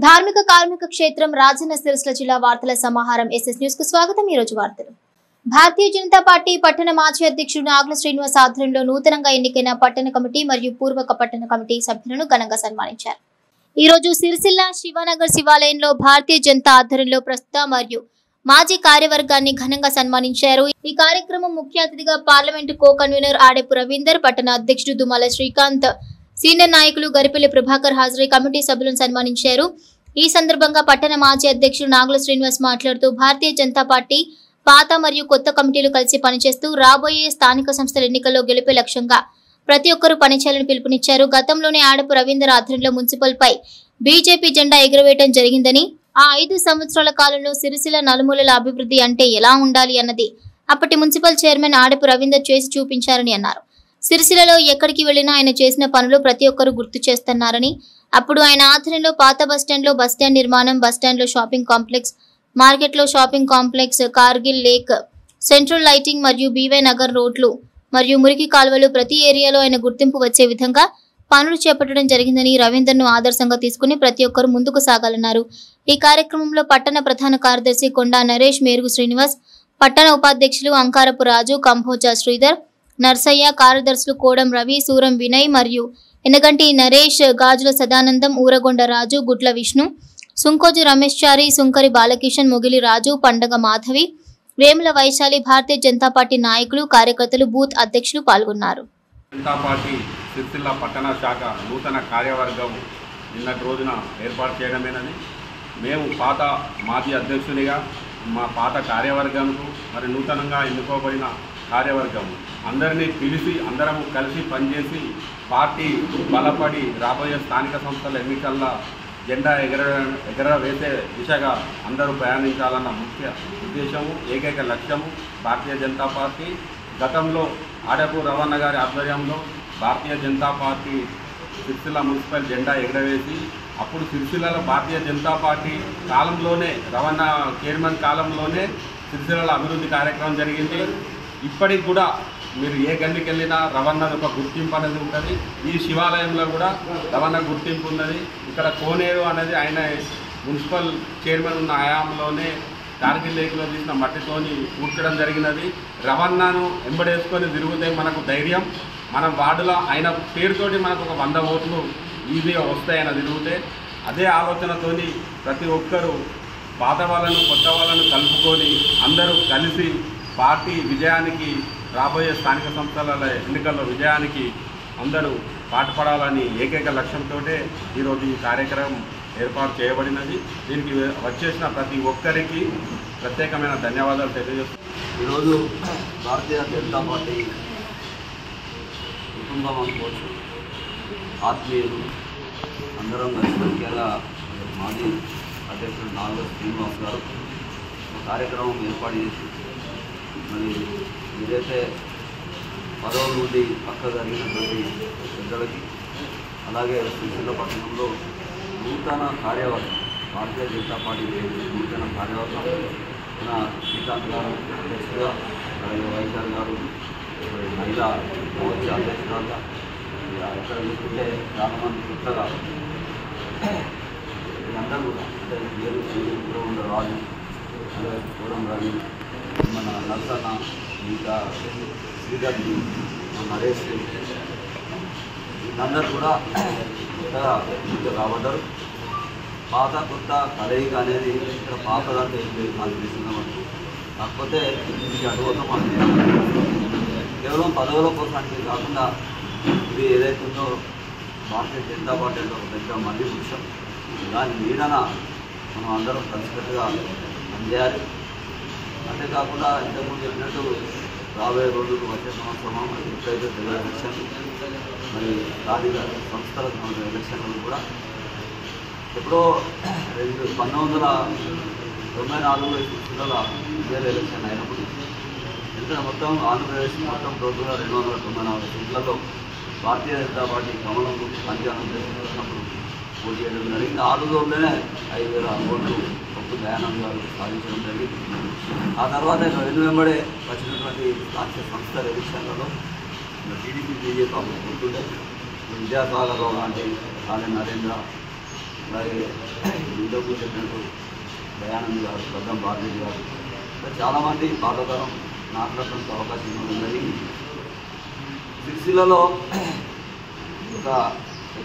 ధార్మిక కార్మిక క్షేత్రం రాజన్న సిరిసిల్ల జిల్లా వార్తల సమాహారం ఎస్ఎస్ న్యూస్ కు స్వాగతం। ఈ రోజు వార్తలు। భారతీయ జనతా పార్టీ పట్టణ మాజీ అధ్యక్షుడు నాగుల శ్రీనివాస్ ఆధ్వర్యంలో నూతనంగా ఎన్నికైన పట్టణ కమిటీ మరియు పూర్వక పట్టణ కమిటీ సభ్యులను ఘనంగా సన్మానించారు। ఈ రోజు సిరిసిల్ల శివనగర్ శివాలయంలో భారతీయ జనతా ఆధ్వర్యంలో ప్రస్తుత మరియు మాజీ కార్యవర్గాన్ని ఘనంగా సన్మానించారు। ఈ కార్యక్రమం ముఖ్య అతిథిగా parliament co convener Adepu Ravinder, పట్టణ అధ్యక్షుడు దుమాల శ్రీకాంత్, సీనియర్ నాయకులు గరిపెల్లి ప్రభాకర్ హాజరై కమిటీ సభ్యులను సన్మానించారు। ఈ సందర్భంగా పట్టణ మాజీ అధ్యక్షుడు నాగుల శ్రీనివాస్ మాట్లాడుతూ భారతీయ జనతా పార్టీ పాత మరియు కొత్త కమిటీలు కలిసి పనిచేస్తూ రాబోయే స్థానిక సంస్థల ఎన్నికల్లో గెలిపే లక్ష్యంగా ప్రతి ఒక్కరూ పనిచేయాలని పిలుపునిచ్చారు। గతంలోనే ఆడపు రవీందర్ ఆధ్వర్యంలో మున్సిపల్ పై బీజేపీ జెండా ఎగురవేయడం జరిగిందని, ఆ 5 సంవత్సరాల కాలంలో సిరిసిల్ల నలుమూలల అభివృద్ధి అంటే ఎలా ఉండాలి అన్నది అప్పటి మున్సిపల్ చైర్మన్ ఆడపు రవీందర్ చేసి చూపించారని అన్నారు। సిరిసిల్లలో ఎక్కడికి వెళ్లినా ఆయన చేసిన పనులు ప్రతి ఒక్కరూ గుర్తు చేస్తున్నారని, అప్పుడు ఆయన ఆధ్వర్యంలో పాత బస్టాండ్లో బస్టాండ్ నిర్మాణం, బస్టాండ్లో షాపింగ్ కాంప్లెక్స్, మార్కెట్లో shopping complex, Kargil lake, central lighting మరియు బీవై నగర్ రోడ్లు మరియు మురికి కాలువలు ప్రతి ఏరియాలో ఆయన గుర్తింపు వచ్చే విధంగా పనులు చేపట్టడం జరిగిందని, రవీందర్ను ఆదర్శంగా తీసుకుని ప్రతి ఒక్కరూ ముందుకు సాగాలన్నారు। ఈ కార్యక్రమంలో పట్టణ ప్రధాన కార్యదర్శి కొండా నరేష్, మేరుగు శ్రీనివాస్, పట్టణ ఉపాధ్యక్షులు అంకారపు రాజు, కంభోజా శ్రీధర్, నర్సయ్య, కార్యదర్శులు కోడం రవి, సూరం వినయ్ మరియు ఎనగంటి నరేష్, గాజుల సదానందం, ఊరగొండ రాజు, గుడ్ల విష్ణు, సుంకోజు రమేష్ చారి, సుంకరి బాలకిషన్, మొగిలి రాజు, పండగ మాధవి, వేముల వైశాలి, భారతీయ జనతా పార్టీ నాయకులు, కార్యకర్తలు, బూత్ అధ్యక్షులు పాల్గొన్నారు। జనతా పార్టీ సిరిసిల్ల పట్టణ శాఖ నూతన కార్యవర్గం నిన్నటి రోజున ఏర్పాటు చేయడమేనని, మేము పాత మాజీ అధ్యక్షునిగా మా పాత కార్యవర్గంకు మరి నూతనంగా ఎన్నుకోబడిన కార్యవర్గం అందరినీ పిలిచి అందరము కలిసి పనిచేసి పార్టీ బలపడి రాబోయే స్థానిక సంస్థల ఎన్నికల్లో జెండా ఎగరవేసే దిశగా అందరూ ప్రయాణించాలన్న ముఖ్య ఉద్దేశము, ఏకైక లక్ష్యము భారతీయ జనతా పార్టీ। గతంలో ఆడపు రవణ గారి ఆధ్వర్యంలో భారతీయ జనతా పార్టీ సిరిసిల్ల మున్సిపల్ జెండా ఎగరవేసి, అప్పుడు సిరిసిల్లలో భారతీయ జనతా పార్టీ కాలంలోనే రవణ చైర్మన్ కాలంలోనే సిరిసిల్లలో అభివృద్ధి కార్యక్రమం జరిగింది। ఇప్పటికి కూడా మీరు ఏ గల్లీకి వెళ్ళినా రవణది ఒక గుర్తింపు అనేది ఉంటుంది। ఈ శివాలయంలో కూడా రవణ గుర్తింపు ఉన్నది। ఇక్కడ కోనేరు అనేది ఆయన మున్సిపల్ చైర్మన్ ఉన్న హయాంలోనే కార్గిల్ లేక్లో తీసిన మట్టితోని పూడ్చడం జరిగినది। రవణను ఎంబడేసుకొని తిరిగితే మనకు ధైర్యం, మనం వార్డులో ఆయన పేరుతోటి మనకు ఒక 100 ఓట్లు ఈజీగా వస్తాయని తిరిగితే, అదే ఆలోచనతోని ప్రతి ఒక్కరూ పాత వాళ్ళను కొత్త వాళ్ళను కలుపుకొని అందరూ కలిసి పార్టీ విజయానికి, రాబోయే స్థానిక సంస్థల ఎన్నికల్లో విజయానికి అందరూ పాటుపడాలని ఏకైక లక్ష్యంతో ఈరోజు ఈ కార్యక్రమం ఏర్పాటు చేయబడినది। దీనికి వచ్చేసిన ప్రతి ఒక్కరికి ప్రత్యేకమైన ధన్యవాదాలు తెలియజేస్తున్నాను। ఈరోజు భారతీయ జనతా పార్టీ కుటుంబం అనుకోవచ్చు, ఆత్మీయులు అందరం కలిసి ముఖ్యంగా మాజీ అధ్యక్షుడు నాగుల శ్రీనివాస్ గారు ఒక కార్యక్రమం ఏర్పాటు చేసి, మరి ఏదైతే పదవుల నుండి పక్క జరిగినటువంటి పెద్దలకి, అలాగే సిరిసిల్ల పట్టణంలో నూతన కార్యవర్గం భారతీయ జనతా పార్టీ నూతన కార్యవర్గం మన శ్రీకాంత్ గారు అధ్యక్షుడుగా, అలాగే వైశాల్ గారు మహిళా మోర్చా అధ్యక్షురాలుగా, ఇక్కడ చూసుకుంటే చాలామంది కొత్తగా అందరూ కూడా అంటే వీరు ఉన్న రాజు, అలాగే కోడం రవి, మన నర్సన్న, ఇంకా శ్రీధర్ని, మన నరేష్, వీళ్ళందరూ కూడా కొత్తగా రాబడ్డారు। పాత కొత్త కలయిక అనేది ఇక్కడ పాతదంటే నాకు తెలిసినప్పుడు, కాకపోతే ఇది అటువైపు మాకు కేవలం పదవుల కోసానికి కాకుండా ఇది ఏదైతే ఉందో భారతీయ జనతా పార్టీలో పెద్ద మళ్ళీ వృక్షం, దాని నీడన మనం అందరం కలిసికట్టుగా పనిచేయాలి। అంతేకాకుండా ఇంతకుముందు చెప్పినట్టు రాబోయే రోజులు వచ్చే సంవత్సరం ఎప్పుడైతే తెలుగు ఎలక్షన్ మరి స్థానిక సంస్థల ఎలక్షన్లు కూడా ఎప్పుడో 1994లో సిరిసిల్ల ఇయర్ ఎలక్షన్ అయినప్పుడు ఎందుకంటే మొత్తం ఆంధ్రప్రదేశ్ మొత్తం టోటల్గా 294 సీట్లలో భారతీయ జనతా పార్టీ కమలం పంచాంగం చేసినప్పుడు పోటీ చేయడం జరిగింది। 6 రోజుల్లోనే 5000 ఓట్లు పప్పు దయానంద్ గారు సాధించడం జరిగింది। ఆ తర్వాత వెంబడే వచ్చినటువంటి స్థానిక సంస్థల ఎలక్షన్లలో టీడీపీ బీజేపీ గుర్తుండే విద్యాసాగర్ రావు లాంటి కాళీ నరేంద్ర, అలాగే ఇంతకు చెప్పినట్టు దయానంద్ గారు, ప్రథం భారతి గారు, చాలామంది బాధాకరం మాట్లాడడానికి అవకాశం ఉన్నది. సిరిసిల్లలో ఒక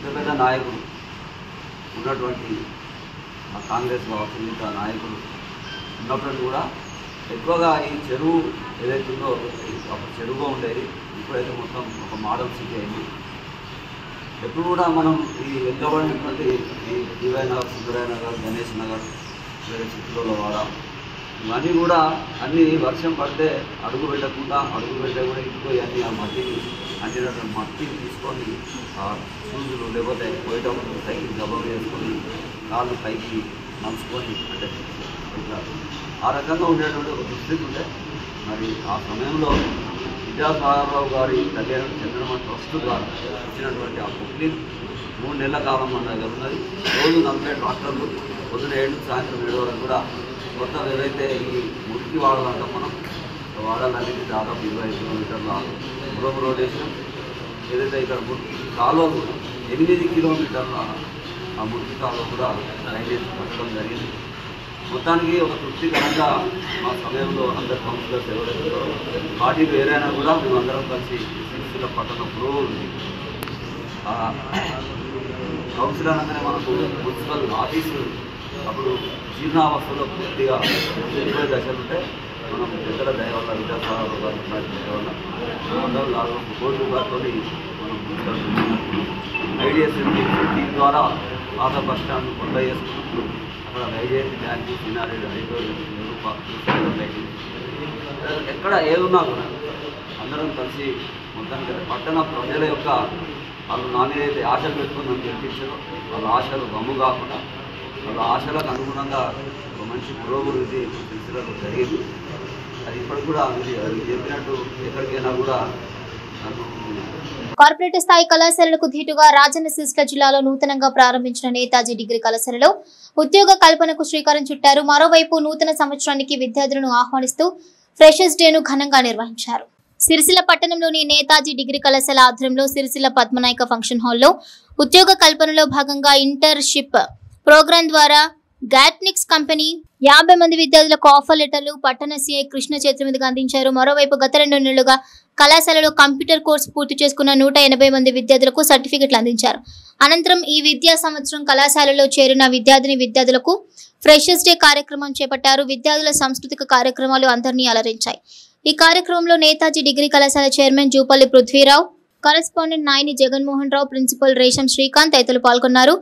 పెద్ద నాయకులు ఉన్నటువంటి కాంగ్రెస్ కావచ్చు, మిగతా నాయకులు ఉన్నప్పుడు కూడా ఎక్కువగా ఈ చెరువు ఏదైతే ఉందో ఒక చెరువుగా ఉండేది, ఇప్పుడైతే మొత్తం ఒక మోడల్ సిటీ అయింది. ఎప్పుడు కూడా మనం ఈ వెనుకబడినటువంటి ఈ డివై నగర్, సుందరయ్య నగర్, గణేష్ నగర్, వేరే చిత్తూరులో వాడ, ఇవన్నీ కూడా అన్నీ వర్షం పడితే అడుగు పెట్టకుండా, అడుగు పెట్టే కూడా ఇంటిపోయి అన్నీ ఆ మట్టిని అంటినటువంటి మట్టిని తీసుకొని షూజులు లేకపోతే పోయేటప్పుడు సైకిల్ జబ్బలు వేసుకొని కాళ్ళు పైకి నలుచుకొని అంటే ఇట్లా ఆ రకంగా ఉండేటువంటి ఒక దుస్థితి ఉంటే మరి ఆ సమయంలో విద్యాసాగరరావు గారి కళ్యాణం చంద్రమ ట్రస్ట్ ద్వారా వచ్చినటువంటి ఆ కుక్లీన్ 3 నెలల కాలం మన దగ్గర ఉన్నది. రోజు 40 ట్రాక్టర్లు పొద్దున 7 సాయంత్రం 7 వరకు కూడా మొత్తం ఏదైతే ఈ మురికి వాడాలంటాం మనం వాడాలనేది దాదాపు 25 కిలోమీటర్ల దూరం రోడ్ వేసినాం. ఏదైతే ఇక్కడ మురికి కాలువ కూడా 8 కిలోమీటర్ల ఆ మురికి కాలువ కూడా డ్రైనేజ్ కట్టడం జరిగింది. మొత్తానికి ఒక తృప్తికరంగా మా సమయంలో అందరు కౌన్సిలర్స్ ఎవరైతే పార్టీలు వేరైనా కూడా మేమందరం కలిసి సిరిసిల్ల పట్టణ పురోగతి కౌన్సిలర్ అనగానే మనకు మున్సిపల్ ఆఫీసు అప్పుడు జీర్ణావస్థలో పూర్తిగా ఎక్కువ దశలు ఉంటే మనం పెద్దల దయ వల్ల విద్యాసాగర్ గారి దయ వల్ల అందరూ 4 కోట్ల రూపాయలతో మనం ఐడిఎస్ దీని ద్వారా పాత బస్ స్టాండ్ కొండ చేసుకుంటూ అక్కడ వైజయంతి బ్యాంకు, సినారెడ్డి, ఎక్కడ ఏదున్నా కూడా అందరం కలిసి మొత్తానికి పట్టణ ప్రజల యొక్క వాళ్ళు నా మీద అయితే ఆశలు పెట్టుకుని నన్ను గెలిపించారో వాళ్ళ ఆశలు గమ్ము కాకుండా వాళ్ళ ఆశలకు అనుగుణంగా ఒక మంచి పురోభివృద్ధి సిరిసిల్లలో జరిగింది. అది ఇప్పటికి కూడా అది చెప్పినట్టు ఎక్కడికైనా కూడా కార్పొరేట్ స్థాయి కళాశాలలకు ధీటుగా రాజన్న సిరిసిల్ల జిల్లాలో నూతనంగా ప్రారంభించిన నేతాజీ డిగ్రీ కళాశాలలో ఉద్యోగ కల్పనకు శ్రీకారం చుట్టారు. మరోవైపు నూతన సంవత్సరానికి విద్యార్థులను ఆహ్వానిస్తూ ఫ్రెషర్స్ డేను ఘనంగా నిర్వహించారు. సిరిసిల్ల పట్టణంలోని నేతాజీ డిగ్రీ కళాశాల ఆధ్వర్యంలో సిరిసిల్ల పద్మనాయక ఫంక్షన్ హాల్లో ఉద్యోగ కల్పనలో భాగంగా ఇంటర్న్షిప్ ప్రోగ్రాం ద్వారా గాట్నిక్స్ కంపెనీ 50 మంది విద్యార్థులకు ఆఫర్ లెటర్లు పట్టణ సిఐ కృష్ణ చేతుల మీదుగా అందించారు. మరోవైపు గత 2 నెలలుగా కళాశాలలో కంప్యూటర్ కోర్సు పూర్తి చేసుకున్న 180 మంది విద్యార్థులకు సర్టిఫికెట్లు అందించారు. అనంతరం ఈ విద్యా సంవత్సరం కళాశాలలో చేరిన విద్యార్థులకు ఫ్రెషర్స్ డే కార్యక్రమం చేపట్టారు. విద్యార్థుల సాంస్కృతిక కార్యక్రమాలు అందరినీ అలరించాయి. ఈ కార్యక్రమంలో నేతాజీ డిగ్రీ కళాశాల chairman Jupally Prithvirao, correspondent Nayani Jaganmohan Rao, principal రేషం Srikanth తదితరులు పాల్గొన్నారు.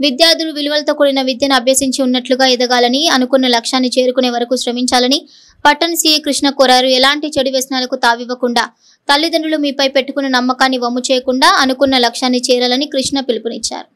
విద్యార్థులు విలువలతో కూడిన విద్యను అభ్యసించి ఉన్నట్లుగా ఎదగాలని, అనుకున్న లక్ష్యాన్ని చేరుకునే వరకు శ్రమించాలని పట్టణ సీఏ కృష్ణ కోరారు. ఎలాంటి చెడు వ్యసనాలకు తావివ్వకుండా, తల్లిదండ్రులు మీపై పెట్టుకున్న నమ్మకాన్ని వమ్ము చేయకుండా అనుకున్న లక్ష్యాన్ని చేరాలని కృష్ణ పిలుపునిచ్చారు.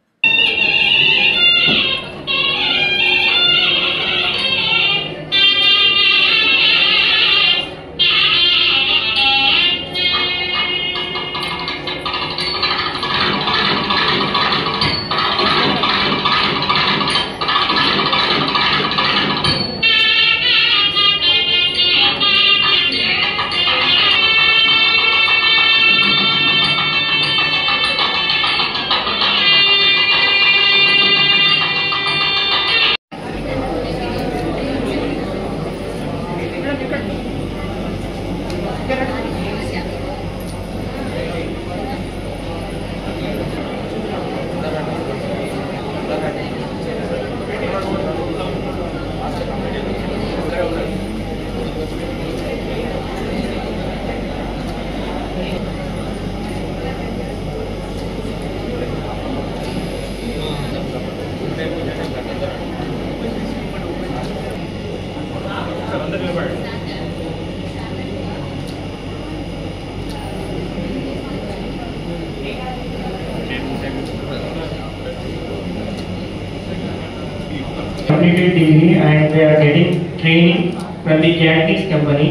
Completed degree and they are getting training from the Gatnix company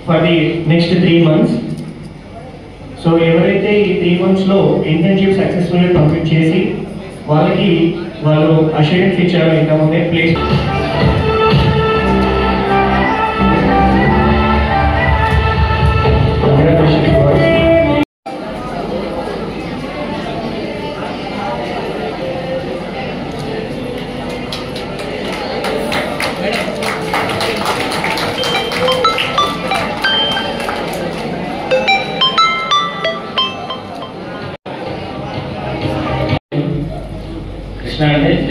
for the next 3 months. So ఎవరైతే ఈ 3 months లో ఇంటర్న్షిప్ సక్సెస్ఫుల్ గా కంప్లీట్ చేసి వాళ్ళు అష్యూరెన్స్ ఇచ్చారు ఇంతకుముందే ప్లేస్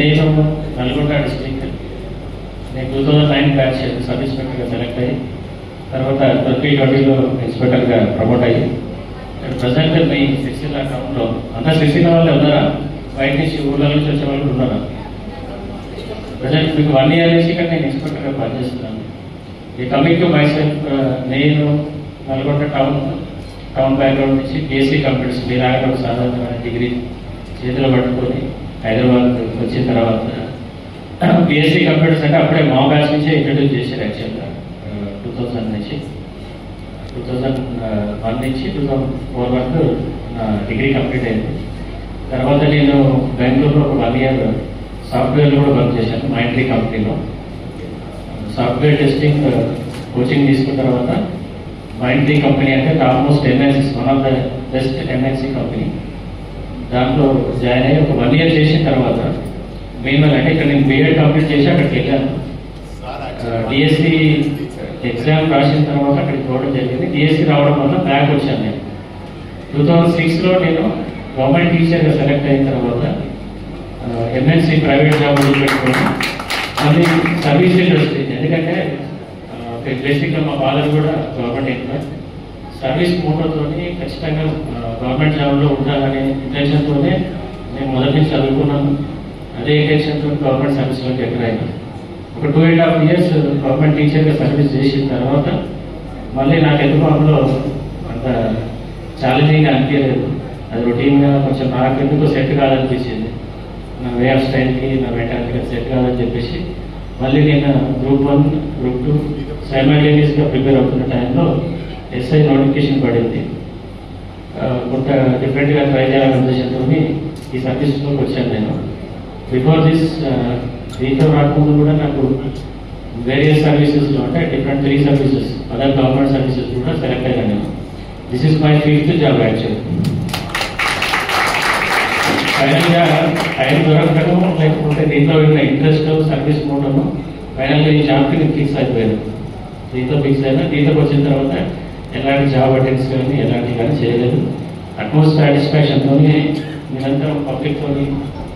నేను నల్గొండ డిస్ట్రిక్ట్, నేను 2009 బ్యాచ్ సబ్ ఇన్స్పెక్టర్గా సెలెక్ట్ అయ్యి తర్వాత 2020లో ఇన్స్పెక్టర్గా ప్రమోట్ అయ్యి ప్రజెంట్ మీ సిరిసిల్ల టౌన్లో అంతా సిరిసిల్ల వాళ్ళే ఉన్నారా? బయట నుంచి ఊళ్ళ నుంచి వచ్చే వాళ్ళు ఉన్నారా? ప్రజెంట్ మీకు 1 year నుంచి ఇక్కడ నేను ఇన్స్పెక్టర్గా పనిచేస్తున్నాను. ఈ కమింగ్ టు మై సెల్ఫ్, నేను నల్గొండ టౌన్ బ్యాక్గ్రౌండ్ నుంచి బీఎస్సీ కంప్యూటర్స్ మీలాగా ఒక సాధారణమైన డిగ్రీ చేతిలో పట్టుకొని హైదరాబాద్ వచ్చిన తర్వాత బీఎస్సీ కంప్యూటర్స్ అంటే అప్పుడే మా బ్యాచ్ నుంచే ఇంట్రడ్యూస్ చేశారు. యాక్చువల్గా 2000 నుంచి 2001 నుంచి 2004 వరకు నా డిగ్రీ కంప్లీట్ అయింది. తర్వాత నేను బెంగళూరులో ఒక 1 year సాఫ్ట్వేర్లో కూడా వర్క్ చేశాను. మైంట్రీ కంపెనీలో సాఫ్ట్వేర్ టెస్టింగ్ కోచింగ్ తీసుకున్న తర్వాత మైంట్రీ కంపెనీ అంటే almost MNC, one of the best MNC company. దాంట్లో జాయిన్ అయ్యి ఒక 1 year చేసిన తర్వాత మెయిన్ అంటే ఇక్కడ నేను బీఎడ్ కంప్లీట్ చేసి అక్కడికి వెళ్ళాను. డిఎస్సి ఎగ్జామ్ రాసిన తర్వాత అక్కడికి పోవడం జరిగింది. డిఎస్సి రావడం వల్ల బ్యాక్ వచ్చాను. నేను 2006లో నేను గవర్నమెంట్ టీచర్గా సెలెక్ట్ అయిన తర్వాత ఎంఎన్సీ ప్రైవేట్ జాబ్ పెట్టుకుని మళ్ళీ సర్వీస్ ఇండస్ట్రీ, ఎందుకంటే బేసిక్గా మా ఫాదర్ కూడా గవర్నమెంట్ ఎంప్లాయ్, సర్వీస్ మోటోతో ఖచ్చితంగా గవర్నమెంట్ జాబ్లో ఉండాలనే ఇంటెన్షన్తోనే నేను మొదటి నుంచి చదువుకున్నాను. అదే ఇంటెన్షన్తో గవర్నమెంట్ సర్వీస్లోకి ఎంటర్ అయినాను. ఒక 2.5 years గవర్నమెంట్ టీచర్గా సర్వీస్ చేసిన తర్వాత మళ్ళీ నాకు ఎందుకు అందులో అంత ఛాలెంజింగ్గా అనిపించలేదు. అది రొటీన్గా కొంచెం నాకు ఎందుకు సెట్ కాదనిపించింది. నా వే ఆఫ్ స్టైల్కి, నా మెంటాలిటీగా సెట్ కాదని చెప్పేసి మళ్ళీ నేను Group 1, Group 2 సైమల్టేనియస్గా ప్రిపేర్ అవుతున్న టైంలో ఎస్ఐ నోటిఫికేషన్ పడింది. కొంత డిఫరెంట్గా ట్రై చేయాలనే ఉద్దేశంతో ఈ సర్వీస్లోకి వచ్చాను నేను. బిఫోర్ దిస్ దీంతో రాకముందు కూడా నాకు వేరియస్ సర్వీసెస్లో అంటే different 3 services, other government services కూడా సెలెక్ట్ అయ్యాను నేను. This is my 5th job actual. ఫైనల్గా టైం దొరకడం లేకపోతే దీంట్లో ఉన్న ఇంట్రెస్ట్ సర్వీస్ మోటము ఫైనల్గా ఈ జాబ్కి నేను ఫిక్స్ అయిపోయాను. దీంతో ఫిక్స్ అయినా దీంట్లోకి వచ్చిన తర్వాత ఎలాంటి జాబ్ అటెండ్స్ కానీ ఎలాంటివి కానీ చేయలేదు. అట్మోస్ట్ సాటిస్ఫాక్షన్తో నిరంతరం పబ్లిక్తో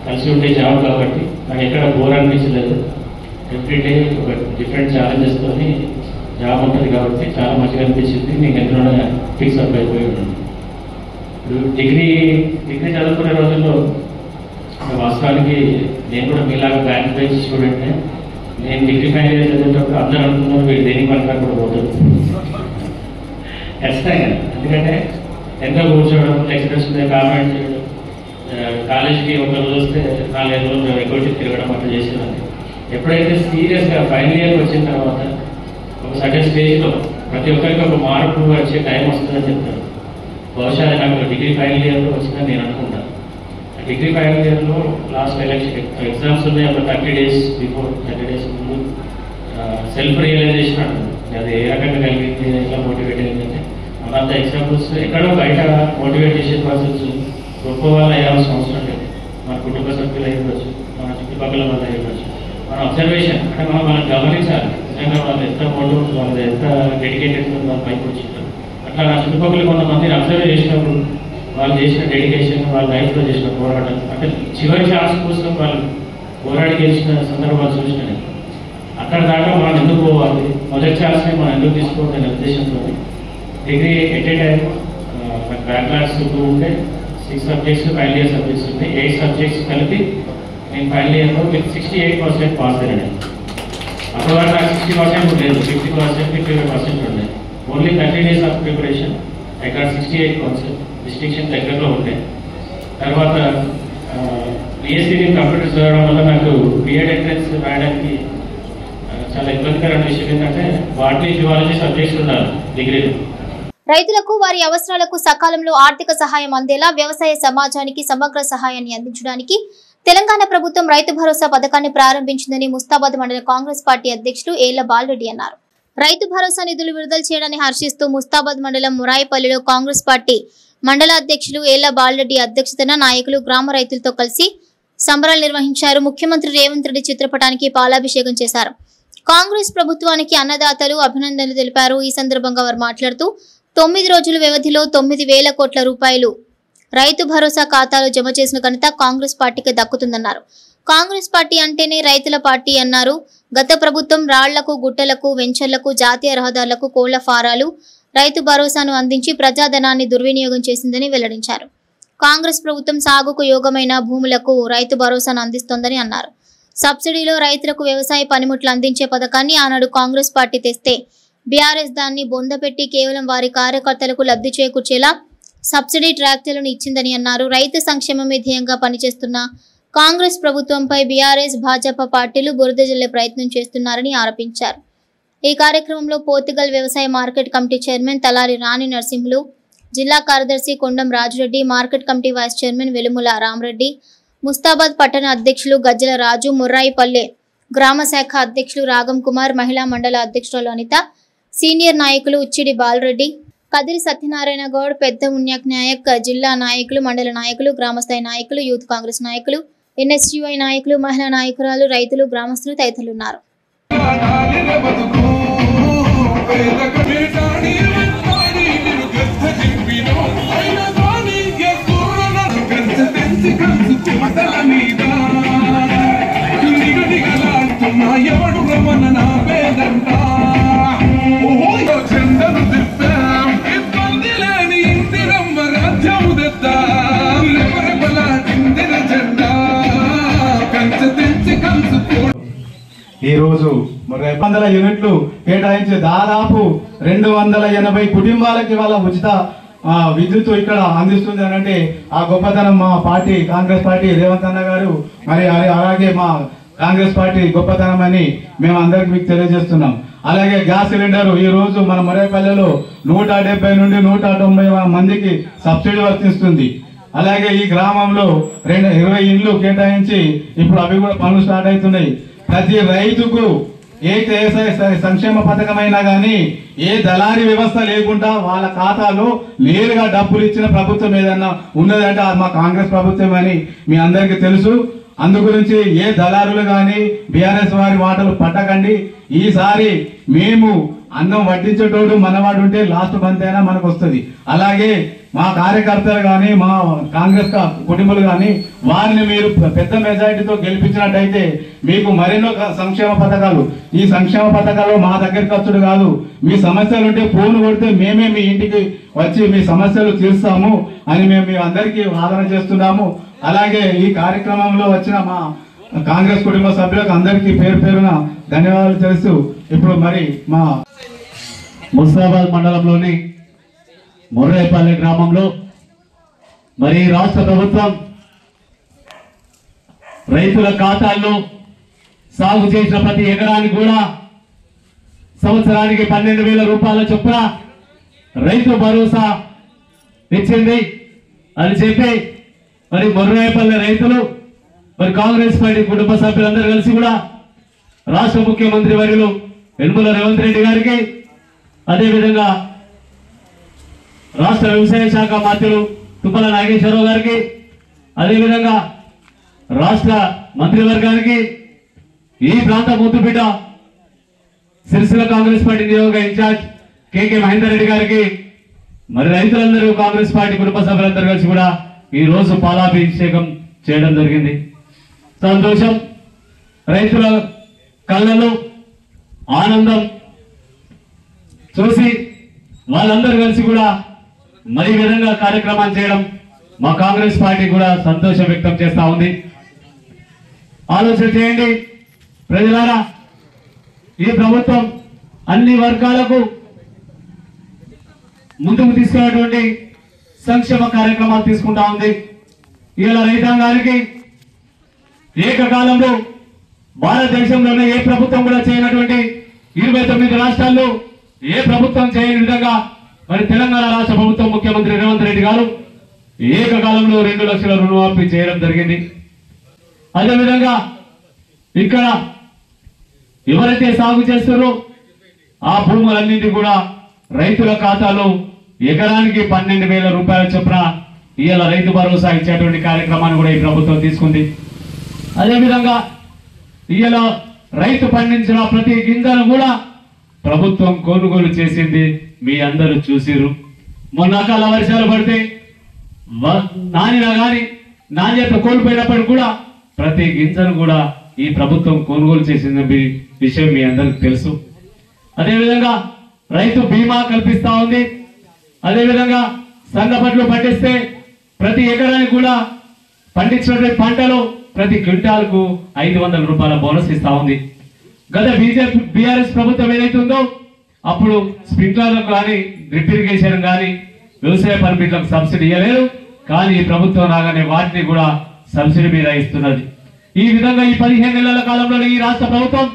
కలిసి ఉండే జాబ్ కాబట్టి నాకు ఎక్కడ బోర్ అనిపించలేదు. ఎవ్రీడే ఒక డిఫరెంట్ ఛాలెంజెస్తో జాబ్ ఉంటుంది కాబట్టి చాలా మంచిగా అనిపించింది. నేను ఎందులో ఫిక్స్ అప్ అయిపోయి ఉన్నాను. డిగ్రీ చదువుకునే రోజుల్లో వాస్తవానికి నేను కూడా మీలాగా బ్యాంక్ బేస్ స్టూడెంట్నే. నేను డిగ్రీ ఫైనల్ ఇయర్ చదివేటప్పుడు అందరూ అనుకున్నారు వీళ్ళు దేనికి పనికారు కూడా పోతారు. ఖచ్చితంగా, ఎందుకంటే ఎంత కూర్చోవడం, లెక్చరర్స్ మీద కామెంట్ చేయడం, కాలేజీకి ఒక రోజు వస్తే 4-5 రోజులు ఎగ్గొట్టి తిరగడం అట్లా చేసేదాన్ని. ఎప్పుడైతే సీరియస్గా ఫైనల్ ఇయర్కి వచ్చిన తర్వాత ఒక సర్టెన్ స్టేజ్లో ప్రతి ఒక్కరికి ఒక మార్పు వచ్చే టైం వస్తుందని చెప్తారు. బహుశా నాకు డిగ్రీ ఫైనల్ ఇయర్లో వచ్చిందని నేను అనుకుంటాను. డిగ్రీ ఫైనల్ ఇయర్లో లాస్ట్ ఎగ్జామ్స్ ఉన్నాయి. ఒక 30 days బిఫోర్, 30 days ముందు సెల్ఫ్ రియలైజేషన్ అంటుంది. అది ఏ రకంగా కలిగింది, ఎట్లా మోటివేట్ అయిందంటే మనంత ఎగ్జాంపుల్స్ ఎక్కడో బయట మోటివేట్ చేసే పర్సన్స్ గొప్ప వాళ్ళు అయ్యాల్సిన అవసరం లేదు. మన కుటుంబ సభ్యులు అయ్యవచ్చు, మన చుట్టుపక్కల వాళ్ళు అయ్యవచ్చు. మన అబ్జర్వేషన్ అంటే మనం గమనించాలి. నిజంగా వాళ్ళు ఎంత మోటివ్, వాళ్ళు ఎంత డెడికేటెడ్ వాళ్ళు పైకి వచ్చింటారు. అట్లా నా చుట్టుపక్కల కొంతమందిని అబ్జర్వ్ చేసినప్పుడు వాళ్ళు చేసిన డెడికేషన్, వాళ్ళ లైఫ్లో చేసిన పోరాటం, అంటే చివరి ఛాన్స్ కోసం వాళ్ళు పోరాడి గెలిచిన సందర్భాలు చూసినాయి. అక్కడ దాకా మనం ఎందుకు పోవాలి, మొదటి ఛాన్స్ని మనం ఎందుకు తీసుకోవాలనే ఉద్దేశంతో degree at a time backlogs 2 ఉంటే 6 subjects ఫైనల్ ఇయర్ సబ్జెక్ట్స్ ఉంటాయి. 8 subjects కలిపి నేను ఫైనల్ ఇయర్లో 68% పాస్ అయ్యాను. అప్పటి వరకు నాకు 60% లేదు, 50%, 55% ఉన్నాయి. Only 30 days of preparation I got 68%. Distinction దగ్గరలో ఉంటాయి. తర్వాత బిఎస్సీ కంప్యూటర్స్ చదవడం వల్ల నాకు బిఎడ్ ఎంట్రన్స్ రాయడానికి చాలా ఇబ్బందికరమైన విషయం ఏంటంటే బాటనీ, జువాలజీ సబ్జెక్ట్స్ ఉండాలి డిగ్రీలో. రైతులకు వారి అవసరాలకు సకాలంలో ఆర్థిక సహాయం అందేలా వ్యవసాయ సమాజానికి సమగ్ర సహాయాన్ని అందించడానికి తెలంగాణ ప్రభుత్వం రైతు భరోసా పథకాన్ని ప్రారంభించిందని ముస్తాబాద్ మండల కాంగ్రెస్ పార్టీ అధ్యక్షులు ఏళ్ల బాలరెడ్డి అన్నారు. రైతు భరోసా నిధులు విడుదల చేయడాన్ని హర్షిస్తూ ముస్తాబాద్ మండలం మురాయిపల్లిలో కాంగ్రెస్ పార్టీ మండల అధ్యక్షులు ఏళ్ల బాలరెడ్డి అధ్యక్షతన నాయకులు గ్రామ రైతులతో కలిసి సంబరాలు నిర్వహించారు. ముఖ్యమంత్రి రేవంత్ రెడ్డి చిత్రపటానికి పాలాభిషేకం చేశారు. కాంగ్రెస్ ప్రభుత్వానికి అన్నదాతలు అభినందనలు తెలిపారు. ఈ సందర్భంగా వారు మాట్లాడుతూ 9 రోజుల వ్యవధిలో 9,000 కోట్ల రూపాయలు రైతు భరోసా ఖాతాలో జమ చేసిన ఘనత కాంగ్రెస్ పార్టీకి దక్కుతుందన్నారు. కాంగ్రెస్ పార్టీ అంటేనే రైతుల పార్టీ అన్నారు. గత ప్రభుత్వం రాళ్లకు, గుట్టలకు, వెంచర్లకు, జాతీయ రహదారులకు, కోళ్ల ఫారాలు, రైతు భరోసాను అందించి ప్రజాధనాన్ని దుర్వినియోగం చేసిందని వెల్లడించారు. కాంగ్రెస్ ప్రభుత్వం సాగుకు యోగమైన భూములకు రైతు భరోసాను అందిస్తోందని అన్నారు. సబ్సిడీలో రైతులకు వ్యవసాయ పనిముట్లు అందించే పథకాన్ని ఆనాడు కాంగ్రెస్ పార్టీ తెస్తే బీఆర్ఎస్ దాన్ని బొందపెట్టి కేవలం వారి కార్యకర్తలకు లబ్ధి చేకూర్చేలా సబ్సిడీ ట్రాక్టర్లను ఇచ్చిందని అన్నారు. రైతు సంక్షేమమే ధ్యేయంగా పనిచేస్తున్న కాంగ్రెస్ ప్రభుత్వంపై బీఆర్ఎస్, భాజపా పార్టీలు బురద జల్లే ప్రయత్నం చేస్తున్నారని ఆరోపించారు. ఈ కార్యక్రమంలో పోతుగల్ వ్యవసాయ market committee chairman Talari Rani Narasimhulu, జిల్లా కార్యదర్శి Kondam Rajureddy, market committee vice chairman Velumula Ramareddy, Mustabad పట్టణ అధ్యక్షులు గజ్జల రాజు, ముర్రాయిపల్లె గ్రామ శాఖ అధ్యక్షులు రాగం కుమార్, మహిళా మండల అధ్యక్షురాలు అనిత, సీనియర్ నాయకులు ఉచ్చిడి బాలరెడ్డి, కదిరి సత్యనారాయణ గౌడ్, పెద్ద మున్యాక్ నాయక్, జిల్లా నాయకులు, మండల నాయకులు, గ్రామస్థాయి నాయకులు, యూత్ కాంగ్రెస్ నాయకులు, ఎన్ఎస్యుఐ నాయకులు, మహిళా నాయకురాలు, రైతులు, గ్రామస్తులు తదితరులు ఉన్నారు. ఈ రోజు 100 యూనిట్లు కేటాయించి దాదాపు 280 కుటుంబాలకి వాళ్ళ ఉచిత విద్యుత్ ఇక్కడ అందిస్తుంది అని అంటే ఆ గొప్పతనం మా పార్టీ కాంగ్రెస్ పార్టీ రేవంత్ అన్న గారు మరి అలాగే మా కాంగ్రెస్ పార్టీ గొప్పతనం అని మేము అందరికి మీకు తెలియజేస్తున్నాం. అలాగే గ్యాస్ సిలిండర్ ఈ రోజు మన మొరేపల్లెలో 170 నుండి 190 మందికి సబ్సిడీ వర్తిస్తుంది. అలాగే ఈ గ్రామంలో 20 ఇండ్లు కేటాయించి ఇప్పుడు అవి కూడా పనులు స్టార్ట్ అవుతున్నాయి. ప్రతి రైతుకు ఏ సంక్షేమ పథకమైనా కానీ ఏ దళారీ వ్యవస్థ లేకుండా వాళ్ళ ఖాతాలో నేరుగా డబ్బులు ఇచ్చిన ప్రభుత్వం ఏదన్నా ఉన్నదంటే అది మా కాంగ్రెస్ ప్రభుత్వం అని మీ అందరికీ తెలుసు. అందు గురించి ఏ దళారులు కానీ బీఆర్ఎస్ వారి మాటలు పట్టకండి. ఈసారి మేము అన్నం వడ్డించేటోడు మనవాడు ఉంటే లాస్ట్ మంత్ అయినా మనకు వస్తుంది. అలాగే మా కార్యకర్తలు కానీ మా కాంగ్రెస్ కుటుంబాలు కానీ వారిని మీరు పెద్ద మెజారిటీతో గెలిపించినట్టయితే మీకు మరెన్నో సంక్షేమ పథకాలు, ఈ సంక్షేమ పథకాలు మా దగ్గరికి వచ్చుడు కాదు, మీ సమస్యలు ఉంటే ఫోన్ కొడితే మేమే మీ ఇంటికి వచ్చి మీ సమస్యలు తీరుస్తాము అని మేము మీ అందరికీ వాదన చేస్తున్నాము. అలాగే ఈ కార్యక్రమంలో వచ్చిన మా కాంగ్రెస్ కుటుంబ సభ్యులకు అందరికీ పేరు పేరున ధన్యవాదాలు తెలుస్తూ ఇప్పుడు మరి మా ముస్తాబాద్ మండలంలోని మొర్రేపల్లి గ్రామంలో మరి రాష్ట్ర ప్రభుత్వం రైతుల ఖాతాల్లో సాగు చేసిన ప్రతి ఎకరానికి కూడా సంవత్సరానికి 12,000 రూపాయల చొప్పున రైతు భరోసా ఇచ్చింది అని చెప్పి మరి మొర్రేపల్లి రైతులు మరి కాంగ్రెస్ పార్టీ కుటుంబ సభ్యులందరూ కలిసి కూడా రాష్ట్ర ముఖ్యమంత్రి వర్యులు వెలుముల రేవంత్ రెడ్డి గారికి, అదేవిధంగా రాష్ట్ర వ్యవసాయ శాఖ మంత్రులు తుమ్మల నాగేశ్వరరావు గారికి, అదేవిధంగా రాష్ట్ర మంత్రివర్గానికి, ఈ ప్రాంత ముద్దుబిడ్డ సిరిసిల్ల కాంగ్రెస్ పార్టీ నియోజక ఇన్ఛార్జ్ కేకే మహేందర్ రెడ్డి గారికి, మరి రైతులందరూ కాంగ్రెస్ పార్టీ కుటుంబ సభ్యులందరూ కలిసి కూడా ఈ రోజు పాలాభిషేకం చేయడం జరిగింది. సంతోషం, రైతుల కళ్ళలో ఆనందం చూసి వాళ్ళందరూ కలిసి కూడా మరి విధంగా కార్యక్రమాలు చేయడం మా కాంగ్రెస్ పార్టీ కూడా సంతోషం వ్యక్తం చేస్తా ఉంది. ఆలోచన చేయండి ప్రజలారా, ఈ ప్రభుత్వం అన్ని వర్గాలకు ముందుకు తీసుకున్నటువంటి సంక్షేమ కార్యక్రమాలు తీసుకుంటా ఉంది. ఇలా రైతాంగానికి ఏకకాలంలో భారతదేశంలోనే ఏ ప్రభుత్వం కూడా చేయనటువంటి 29 రాష్ట్రాల్లో ఏ ప్రభుత్వం చేయని విధంగా మరి తెలంగాణ రాష్ట్ర ప్రభుత్వం ముఖ్యమంత్రి రేవంత్ రెడ్డి గారు ఏకకాలంలో 2 లక్షల రుణమాఫీ చేయడం జరిగింది. అదేవిధంగా ఇక్కడ ఎవరైతే సాగు చేస్తారో ఆ భూములన్నింటి కూడా రైతుల ఖాతాలో ఎకరానికి 12,000 రూపాయల చొప్పున ఇవాళ రైతు భరోసా ఇచ్చేటువంటి కార్యక్రమాన్ని కూడా ఈ ప్రభుత్వం తీసుకుంది. అదేవిధంగా ఇవాళ రైతు పండించిన ప్రతి గింజను కూడా ప్రభుత్వం కొనుగోలు చేసింది మీ అందరూ చూసిరు. మొన్న అకాల వర్షాలు పడితే నానినా గాని నాణ్యత కోల్పోయినప్పటికీ కూడా ప్రతి గింజను కూడా ఈ ప్రభుత్వం కొనుగోలు చేసిన విషయం మీ అందరికి తెలుసు. అదేవిధంగా రైతు బీమా కల్పిస్తా ఉంది. అదేవిధంగా సన్నపట్లు పండిస్తే ప్రతి ఎకరానికి కూడా పండించినటువంటి పంటలు ప్రతి క్వింటాల్కు 500 రూపాయల బోనస్ ఇస్తా ఉంది. గత బీఆర్ఎస్ ప్రభుత్వం ఏదైతే ఉందో అప్పుడు స్ప్రింక్లర్లకు కానీ డ్రిప్ ఇరిగేషన్ కానీ వ్యవసాయ పర్మిట్లకు సబ్సిడీ ఇవ్వలేదు. కానీ ఈ ప్రభుత్వం రాగానే వాటిని కూడా సబ్సిడీ మీద ఇస్తున్నది. ఈ విధంగా ఈ 15 నెలల కాలంలో ఈ రాష్ట్ర ప్రభుత్వం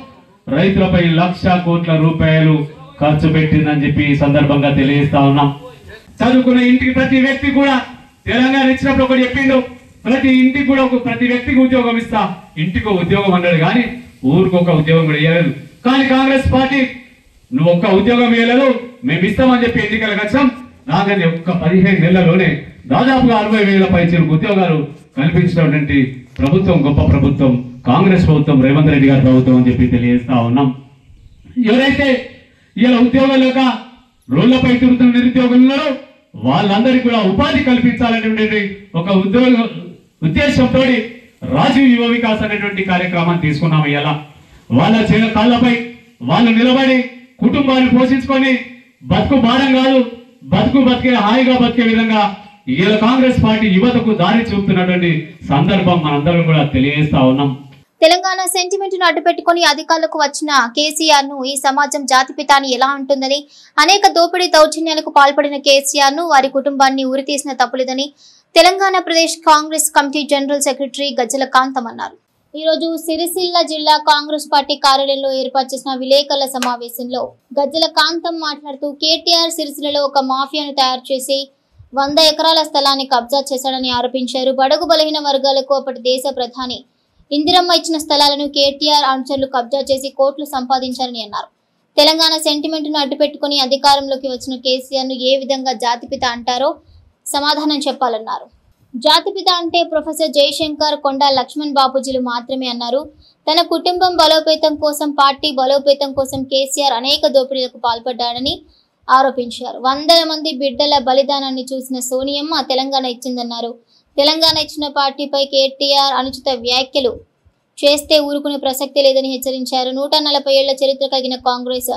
రైతులపై 1,00,000 కోట్ల రూపాయలు ఖర్చు పెట్టిందని చెప్పి ఈ సందర్భంగా తెలియజేస్తా ఉన్నాం. చదువుకున్న ఇంటికి ప్రతి వ్యక్తి కూడా తెలంగాణ ఇచ్చినప్పుడు ఒకటి చెప్పిండు, ప్రతి ఇంటికి కూడా ప్రతి వ్యక్తికి ఉద్యోగం ఇస్తా, ఇంటికి ఉద్యోగం అన్నాడు కానీ ఊరికి ఒక ఉద్యోగం కూడా ఇవ్వలేదు. కానీ కాంగ్రెస్ పార్టీ నువ్వు ఒక్క ఉద్యోగం ఇవ్వలేదు, మేము ఇస్తామని చెప్పి ఎన్నికలకు వచ్చాం. రాగానే ఒక్క 15 నెలల్లోనే దాదాపుగా 60,000 పైచీలకు ఉద్యోగాలు కల్పించినటువంటి ప్రభుత్వం గొప్ప ప్రభుత్వం కాంగ్రెస్ ప్రభుత్వం, రేవంత్ రెడ్డి గారి ప్రభుత్వం అని చెప్పి తెలియజేస్తా ఉన్నాం. ఎవరైతే ఇలా ఉద్యోగం లేక రోడ్లపై తిరుగుతున్న నిరుద్యోగులు ఉన్నారో వాళ్ళందరికీ కూడా ఉపాధి కల్పించాలనేటువంటి ఒక ఉద్దేశంతో రాజీవ్ యువ వికాస్ అనేటువంటి కార్యక్రమాన్ని తీసుకున్నాము. ఇలా వాళ్ళ కాళ్ళపై వాళ్ళు నిలబడి కుటుంబాన్ని పోషించుకొని బతుకు భారం కాదు, బతికే హాయిగా బతికే విధంగా ఇలా కాంగ్రెస్ పార్టీ యువతకు దారి చూపుతున్నటువంటి సందర్భం మనందరం కూడా తెలియజేస్తా ఉన్నాం. తెలంగాణ సెంటిమెంట్ ను అడ్డుపెట్టుకుని అధికారులకు వచ్చిన కేసీఆర్ ను ఈ సమాజం జాతిపిత అని ఎలా ఉంటుందని, అనేక దోపిడీ దౌర్జన్యాలకు పాల్పడిన కేసీఆర్ ను వారి కుటుంబాన్ని ఉరితీసిన తప్పులేదని Telangana Pradesh Congress committee general secretary Gajjala Kantham అన్నారు. ఈ రోజు సిరిసిల్ల జిల్లా కాంగ్రెస్ పార్టీ కార్యాలయంలో ఏర్పాటు చేసిన విలేకరుల సమావేశంలో గజ్జల కాంతం మాట్లాడుతూ కేటీఆర్ సిరిసిల్లలో ఒక మాఫియాను తయారు చేసి 100 ఎకరాల స్థలాన్ని కబ్జా చేశాడని ఆరోపించారు. బడుగు బలహీన వర్గాలకు అప్పటి దేశ ప్రధాని ఇందిరమ్మ ఇచ్చిన స్థలాలను కేటీఆర్ అనుచరులు కబ్జా చేసి కోట్లు సంపాదించారని అన్నారు. తెలంగాణ సెంటిమెంట్ ను అడ్డుపెట్టుకుని అధికారంలోకి వచ్చిన కేసీఆర్ ను ఏ విధంగా జాతిపిత అంటారో సమాధానం చెప్పాలన్నారు. జాతిపిత అంటే ప్రొఫెసర్ జయశంకర్, కొండా లక్ష్మణ్ బాపూజీలు మాత్రమే అన్నారు. తన కుటుంబం బలోపేతం కోసం, పార్టీ బలోపేతం కోసం కేసీఆర్ అనేక దోపిడీలకు పాల్పడ్డాడని ఆరోపించారు. 100 మంది బిడ్డల బలిదానాన్ని చూసిన సోనియమ్మ తెలంగాణ ఇచ్చిందన్నారు. తెలంగాణ ఇచ్చిన పార్టీపై కేటీఆర్ అనుచిత వ్యాఖ్యలు చేస్తే ఊరుకునే ప్రసక్తి లేదని హెచ్చరించారు. 140 ఏళ్ల చరిత్ర కలిగిన కాంగ్రెస్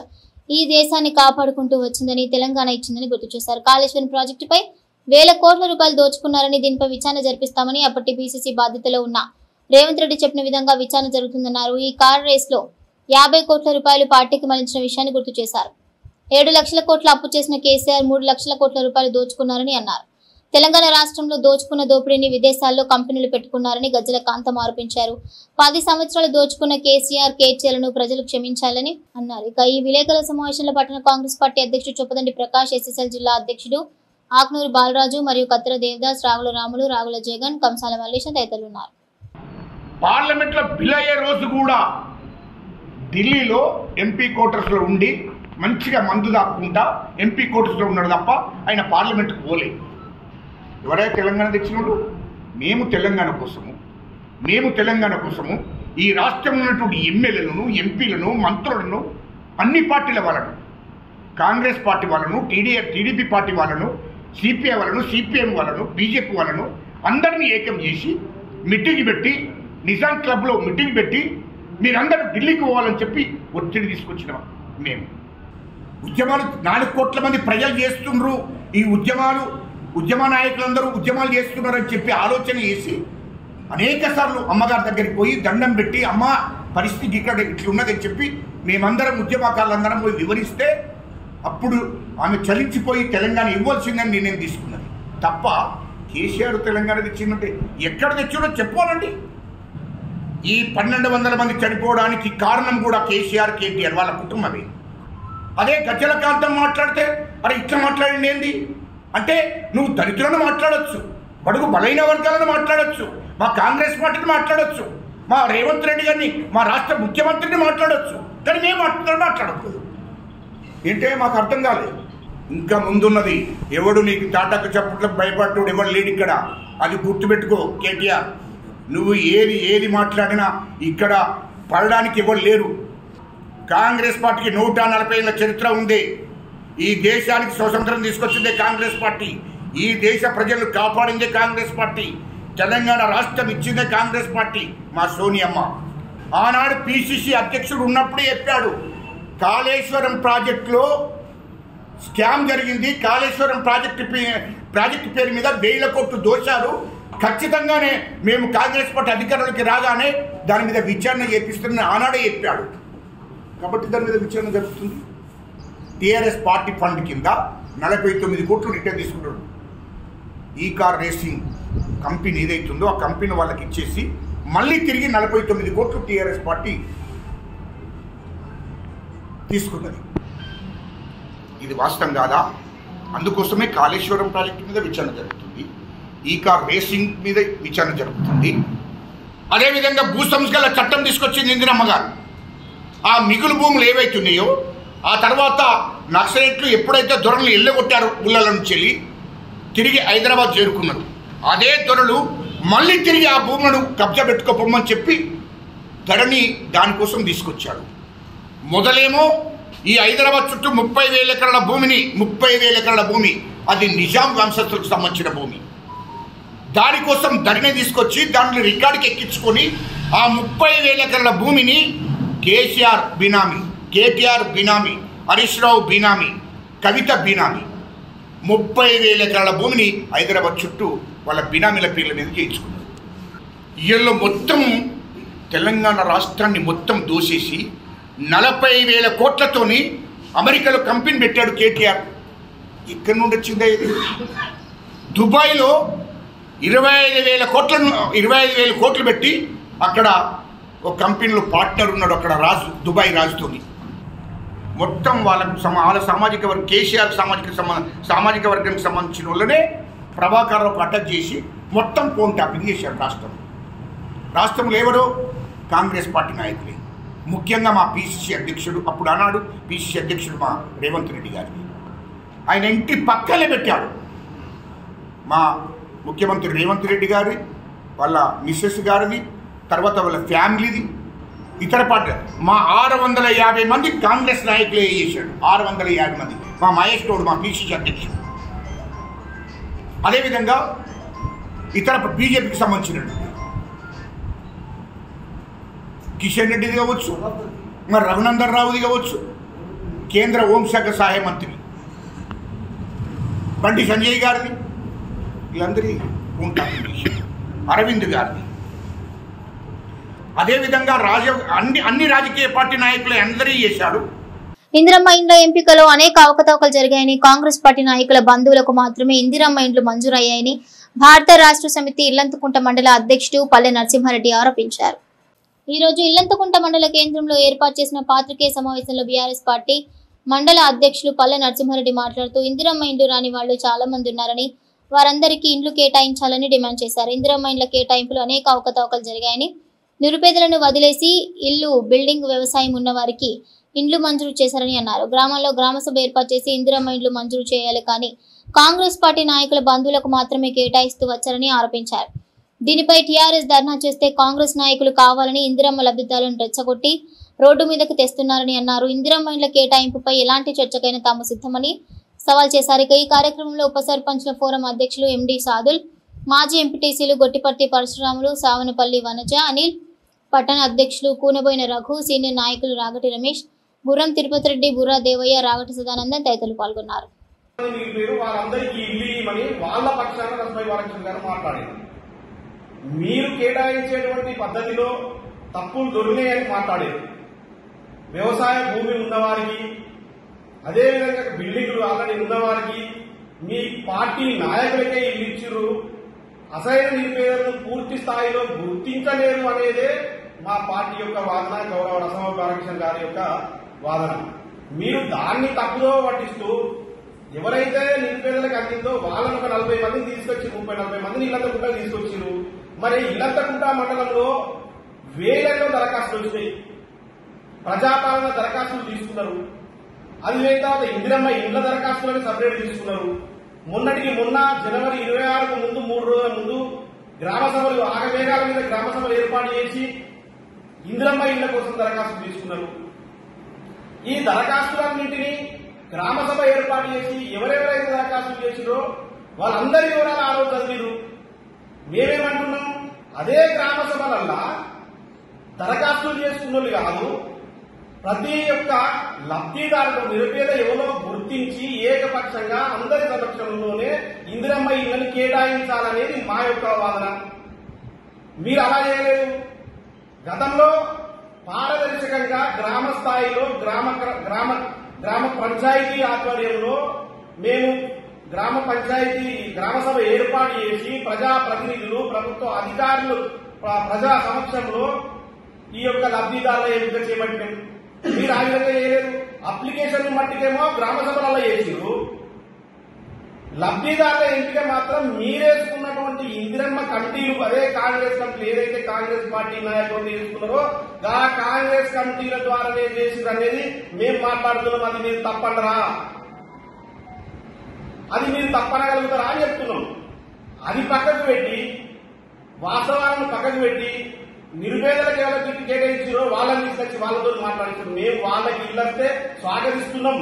ఈ దేశాన్ని కాపాడుకుంటూ వచ్చిందని, తెలంగాణ ఇచ్చిందని గుర్తు చేశారు. కాళేశ్వరం ప్రాజెక్టుపై 1,000 కోట్ల రూపాయలు దోచుకున్నారని, దీనిపై విచారణ జరిపిస్తామని అప్పటి బీసీసీ బాధ్యతలో ఉన్న రేవంత్ రెడ్డి చెప్పిన విధంగా విచారణ జరుగుతుందన్నారు. ఈ కార్ రేస్ లో 50 కోట్ల రూపాయలు పార్టీకి మళ్లించిన విషయాన్ని గుర్తు చేశారు. 7 లక్షల కోట్ల అప్పు చేసిన కేసీఆర్ 3 లక్షల కోట్ల రూపాయలు దోచుకున్నారని అన్నారు. తెలంగాణ రాష్ట్రంలో దోచుకున్న దోపిడీని విదేశాల్లో కంపెనీలు పెట్టుకున్నారని గజ్జల కాంతం ఆరోపించారు. 10 సంవత్సరాలు దోచుకున్న కేటీఆర్లను ప్రజలు క్షమించాలని అన్నారు. ఇక ఈ విలేకరుల సమావేశంలో పట్టణ కాంగ్రెస్ పార్టీ అధ్యక్షుడు చొప్పదండి ప్రకాష్, ఎస్ఎస్ఎల్ జిల్లా అధ్యక్షుడు ఆక్నూరు బాలరాజు మరియు కత్తెర దేవదాస్, రాగుల రాములు, రాగుల జగన్, కంసాల మల్లేశం తదితరులు ఉన్నారు. పార్లమెంట్ లో బిల్ అయ్యే రోజు కూడా ఢిల్లీలో ఎంపీ క్వార్టర్స్ లో ఉండి మంచిగా మందు దాక్కుంటా ఎంపీ క్వార్టర్స్ లో ఉన్నాడు తప్ప ఆయన పార్లమెంట్కి పోలేదు. ఎవరైనా తెలంగాణ తెచ్చినోడు మేము తెలంగాణ కోసము ఈ రాష్ట్రంలో ఉన్నటువంటి ఎమ్మెల్యేలను, ఎంపీలను, మంత్రులను, అన్ని పార్టీల వాళ్ళను, కాంగ్రెస్ పార్టీ వాళ్ళను, టీడీపీ పార్టీ వాళ్ళను, సిపిఐ వాళ్ళను, సిపిఎం వాళ్ళను, బీజేపీ వాళ్ళను అందరినీ ఏకం చేసి మీటింగ్ పెట్టి, నిజాం క్లబ్లో మీటింగ్ పెట్టి మీరందరూ ఢిల్లీకి పోవాలని చెప్పి ఒత్తిడి తీసుకొచ్చినాం. మేము ఉద్యమాలు 4 కోట్ల మంది ప్రజలు చేస్తుండ్రు, ఈ ఉద్యమ నాయకులందరూ ఉద్యమాలు చేస్తున్నారని చెప్పి ఆలోచన చేసి అనేక సార్లు అమ్మగారి దగ్గరికి పోయి దండం పెట్టి, అమ్మ పరిస్థితి ఇక్కడ ఇట్లున్నదని చెప్పి మేమందరం ఉద్యమకారులందరం పోయి వివరిస్తే అప్పుడు ఆమె చలించిపోయి తెలంగాణ ఇవ్వాల్సిందని నేను తీసుకున్నది తప్ప కేసీఆర్ తెలంగాణ తెచ్చిందంటే ఎక్కడ తెచ్చాడో చెప్పాలండి. ఈ 1,200 మంది చనిపోవడానికి కారణం కూడా కేసీఆర్, కేటీఆర్ వాళ్ళ కుటుంబమే. అదే గజ్జల కాంతం మాట్లాడితే అరే ఇట్లా మాట్లాడింది ఏంది అంటే, నువ్వు దళితులను మాట్లాడచ్చు, బడుగు బలైన వర్గాలను మాట్లాడచ్చు, మా కాంగ్రెస్ పార్టీని మాట్లాడచ్చు, మా రేవంత్ రెడ్డి గారిని, మా రాష్ట్ర ముఖ్యమంత్రిని మాట్లాడచ్చు, కానీ మేము మాట్లాడకూడదు ఏంటే మాకు అర్థం కాలేదు. ఇంకా ముందున్నది ఎవడు నీకు తాటాకు చప్పట్లకు భయపడ్డాడు ఎవడు లేడు ఇక్కడ, అది గుర్తుపెట్టుకో కేటీఆర్. నువ్వు ఏది మాట్లాడినా ఇక్కడ పడడానికి ఎవరు లేరు. కాంగ్రెస్ పార్టీకి 140 ఏళ్ళ చరిత్ర ఉంది. ఈ దేశానికి స్వతంత్రం తీసుకొచ్చిందే కాంగ్రెస్ పార్టీ, ఈ దేశ ప్రజలను కాపాడిందే కాంగ్రెస్ పార్టీ. తెలంగాణ రాష్ట్రం ఇచ్చిందే కాంగ్రెస్ పార్టీ, మా సోనియమ్మ. ఆనాడు పిసిసి అధ్యక్షుడు ఉన్నప్పుడే చెప్పాడు, కాళేశ్వరం ప్రాజెక్టులో స్కామ్ జరిగింది, కాళేశ్వరం ప్రాజెక్టు పేరు మీద 1000 కోట్లు దోశారు, ఖచ్చితంగానే మేము కాంగ్రెస్ పార్టీ అధికారంలోకి రాగానే దాని మీద విచారణ చేపిస్తుందని ఆనాడే చెప్పాడు. కాబట్టి దాని మీద విచారణ జరుగుతుంది. టీఆర్ఎస్ పార్టీ ఫండ్ కింద 49 కోట్లు రిటర్న్ తీసుకున్నాడు. ఈ కార్ రేసింగ్ కంపెనీ ఏదైతుందో ఆ కంపెనీ వాళ్ళకి ఇచ్చేసి మళ్ళీ తిరిగి 49 కోట్లు టీఆర్ఎస్ పార్టీ తీసుకున్నది. ఇది వాస్తవం కాదా? అందుకోసమే కాళేశ్వరం ప్రాజెక్టు మీద విచారణ జరుగుతుంది, ఈ కార్ రేసింగ్ మీద విచారణ జరుగుతుంది. అదేవిధంగా భూ సంస్కరణ చట్టం తీసుకొచ్చింది ఇందిరమ్మ గారు. ఆ మిగులు భూములు ఏవైతున్నాయో ఆ తర్వాత నక్సలైట్లు ఎప్పుడైతే దొరలు ఎల్లగొట్టారో ఊళ్ళ నుంచి వెళ్ళి తిరిగి హైదరాబాద్ చేరుకున్నారు. అదే దొరలు మళ్ళీ తిరిగి ఆ భూములను కబ్జా పెట్టుకోపోమని చెప్పి ధరణి దానికోసం తీసుకొచ్చాడు. మొదలేమో ఈ హైదరాబాద్ చుట్టూ 30,000 ఎకరాల భూమిని 30,000 ఎకరాల భూమి అది నిజాం వంశస్థులకు సంబంధించిన భూమి, దానికోసం ధరణి తీసుకొచ్చి దాంట్లో రికార్డుకి ఎక్కించుకొని ఆ 30,000 ఎకరాల భూమిని కేసీఆర్ బినామీ, కేటీఆర్ బినామీ, హరీష్ రావు బినామీ, కవిత బినామీ 30,000 ఎకరాల భూమిని హైదరాబాద్ చుట్టూ వాళ్ళ బినామీల పేర్ల మీద చేయించుకున్నారు. వీళ్ళు మొత్తం తెలంగాణ రాష్ట్రాన్ని మొత్తం దోసేసి 40,000 కోట్లతోని అమెరికాలో కంపెనీ పెట్టాడు కేటీఆర్. ఎక్కడి నుండి వచ్చిందా ఇది? దుబాయ్లో 25,000 కోట్లు పెట్టి అక్కడ ఒక కంపెనీలో పార్ట్నర్ ఉన్నాడు, అక్కడ రాజు, దుబాయ్ రాజుతోని. మొత్తం వాళ్ళ సామాజిక వర్గం, కేసీఆర్ సామాజిక వర్గానికి సంబంధించిన వాళ్ళనే ప్రభాకర్రావుకు అటాక్ చేసి మొత్తం ఫోన్ ట్యాపింగ్ చేశారు రాష్ట్రంలో. ఎవరో కాంగ్రెస్ పార్టీ నాయకులే, ముఖ్యంగా మా పిసిసి అధ్యక్షుడు, అప్పుడు అన్నాడు పిసిసి అధ్యక్షుడు మా రేవంత్ రెడ్డి గారిని ఆయన ఇంటి పక్కనే పెట్టాడు. మా ముఖ్యమంత్రి రేవంత్ రెడ్డి గారి వాళ్ళ మిస్సెస్ గారిది, తర్వాత వాళ్ళ ఫ్యామిలీది, ఇతర పార్టీ మా 650 మంది కాంగ్రెస్ నాయకులే చేశాడు. 650 మంది. మా మహేష్ గౌడ్ మా పిసిసి అధ్యక్షుడు, అదేవిధంగా ఇతర బీజేపీకి సంబంధించినటువంటి కిషన్ రెడ్డిది కావచ్చు, మరి రఘునందన్ రావుది కావచ్చు, కేంద్ర హోంశాఖ సహాయ మంత్రి బండి సంజయ్ గారిది, వీళ్ళందరి ఉంటారు. అరవింద్ గారిది, అదేవిధంగా అన్ని రాజకీయ పార్టీ నాయకులు అందరూ చేశాడు. ఇందిరమ్మ ఇండ్ల ఎంపికలో అనేక అవకతవకలు జరిగాయని, కాంగ్రెస్ పార్టీ నాయకుల బంధువులకు మాత్రమే ఇందిరమ్మ ఇండ్లు మంజూరయ్యాయని భారత రాష్ట్ర సమితి ఇల్లంతకుంట మండల అధ్యక్షుడు పల్లె నరసింహారెడ్డి ఆరోపించారు. ఈ రోజు ఇల్లంతకుంట మండల కేంద్రంలో ఏర్పాటు చేసిన పాత్రికేయ సమావేశంలో బీఆర్ఎస్ పార్టీ మండల అధ్యక్షులు పల్లె నరసింహారెడ్డి మాట్లాడుతూ ఇందిరమ్మ ఇండ్లు రాని వాళ్లు చాలా మంది ఉన్నారని, వారందరికీ ఇండ్లు కేటాయించాలని డిమాండ్ చేశారు. ఇందిరమ్మ ఇండ్ల కేటాయింపులు అనేక అవకతవకలు జరిగాయని, నిరుపేదలను వదిలేసి ఇల్లు బిల్డింగ్ వ్యవసాయం ఉన్న వారికి ఇండ్లు మంజూరు చేశారని అన్నారు. గ్రామాల్లో గ్రామసభ ఏర్పాటు చేసి ఇందిరమ్మ ఇండ్లు మంజూరు చేయాలి కానీ కాంగ్రెస్ పార్టీ నాయకుల బంధువులకు మాత్రమే కేటాయిస్తూ వచ్చారని ఆరోపించారు. దీనిపై టీఆర్ఎస్ ధర్నా చేస్తే కాంగ్రెస్ నాయకులు కావాలని ఇందిరమ్మ లబ్ధిదారులను రెచ్చగొట్టి రోడ్డు మీదకు తెస్తున్నారని అన్నారు. ఇందిరమ్మ ఇండ్ల కేటాయింపుపై ఎలాంటి చర్చకైనా తాము సిద్ధమని సవాల్ చేశారు. ఈ కార్యక్రమంలో ఉప సర్పంచ్ల ఫోరం అధ్యక్షులు ఎండి సాదుల్, మాజీ ఎంపీటీసీలు గొట్టిపర్తి పరశురాములు, సావనపల్లి వనజ, అనిల్, పట్టణ అధ్యక్షులు కూనబోయిన రఘు, సీనియర్ నాయకులు రాగటి రమేష్, గుర్రం తిరుపతి రెడ్డి, బుర్రా దేవయ్య, రాగటి సదానందన్ తదితరులు పాల్గొన్నారు. మీరు కేటాయించేటువంటి పద్ధతిలో తప్పులు దొరికాయని మాట్లాడేది. వ్యవసాయ భూమి ఉన్నవారికి, అదేవిధంగా బిల్డింగ్లు ఆల్రెడీ ఉన్నవారికి, మీ పార్టీ నాయకులకే ఇల్లు ఇచ్చిర్రు, అసైన నిరుపేదలను పూర్తి స్థాయిలో గుర్తించలేరు అనేదే మా పార్టీ యొక్క వాదన, గౌరవ రసమ బాలకృష్ణ గారి యొక్క వాదన. మీరు దాన్ని తప్పుదో పట్టిస్తూ ఎవరైతే నిరుపేదలకు అందిందో వాళ్ళని ఒక 40 మందిని తీసుకొచ్చి 30-40 మందిని ఇల్లంతకుంట తీసుకొచ్చిరు. మరి ఇల్లంతకుంట మండలంలో వేలలో దరఖాస్తులు వచ్చినాయి, ప్రజాపాలన దరఖాస్తులు తీసుకున్నారు. అది వేసిన తర్వాత ఇందిరమ్మ ఇండ్ల దరఖాస్తులను సపరేట్ తీసుకున్నారు. మొన్నటికి మొన్న జనవరి 26కు ముందు 3 రోజుల ముందు గ్రామ సభలు ఆగమేఘాల మీద గ్రామ సభలు ఏర్పాటు చేసి ఇందిరమ్మ ఇండ్ల కోసం దరఖాస్తులు తీసుకున్నారు. ఈ దరఖాస్తులన్నింటినీ గ్రామ సభ ఏర్పాటు చేసి ఎవరెవరైతే దరఖాస్తులు చేసిరో వాళ్ళందరి వివరాలు ఆ రోజు చదివారు. మేమేమంటున్నాం, అదే గ్రామ సభలల్లా దరఖాస్తులు చేసుకున్నోళ్ళు కాదు, ప్రతి ఒక్క లబ్ధిదారులు నిరుపేద ఎవరో గుర్తించి ఏకపక్షంగా అందరి సమక్షంలోనే ఇందిరమ్మ ఇళ్లను కేటాయించాలనేది మా యొక్క వాదన. మీరు అలా చేయలేదు. గతంలో పారదర్శకంగా గ్రామ స్థాయిలో గ్రామ పంచాయతీ ఆధ్వర్యంలో మేము గ్రామ సభ ఏర్పాటు చేసి ప్రజాప్రతినిధులు, ప్రభుత్వ అధికారులు ప్రజా సమక్షంలో ఈ యొక్క లబ్ధిదారుల ఎంపిక చేపట్టారు. మీరు ఆ విధంగా చేయలేదు. అప్లికేషన్ మట్టికేమో గ్రామ సభలలో చేసిరు, లబ్ధిదారుల ఎంపిక మాత్రం మీరేసుకున్నటువంటి ఇందిరమ్మ కమిటీలు, అదే కాంగ్రెస్ కమిటీలు ఏదైతే కాంగ్రెస్ పార్టీ నాయకులు తీసుకున్నారో ఆ కాంగ్రెస్ కమిటీల ద్వారానే చేసిరు అనేది మేము మాట్లాడుతున్నాం. అది మీరు తప్పండరా, అది మీరు తప్పనగలుగుతారా అని చెప్తున్నాం. అది పక్కకు పెట్టి, వాస్తవాలను పక్కకు పెట్టి, నిరుపేదలకు ఎవరికి ఇల్లు కేటాయించారో వాళ్ళని తీసుకొచ్చి వాళ్ళతో మాట్లాడుతున్నాం. మేము వాళ్ళకి ఇల్లు వస్తే స్వాగతిస్తున్నాం.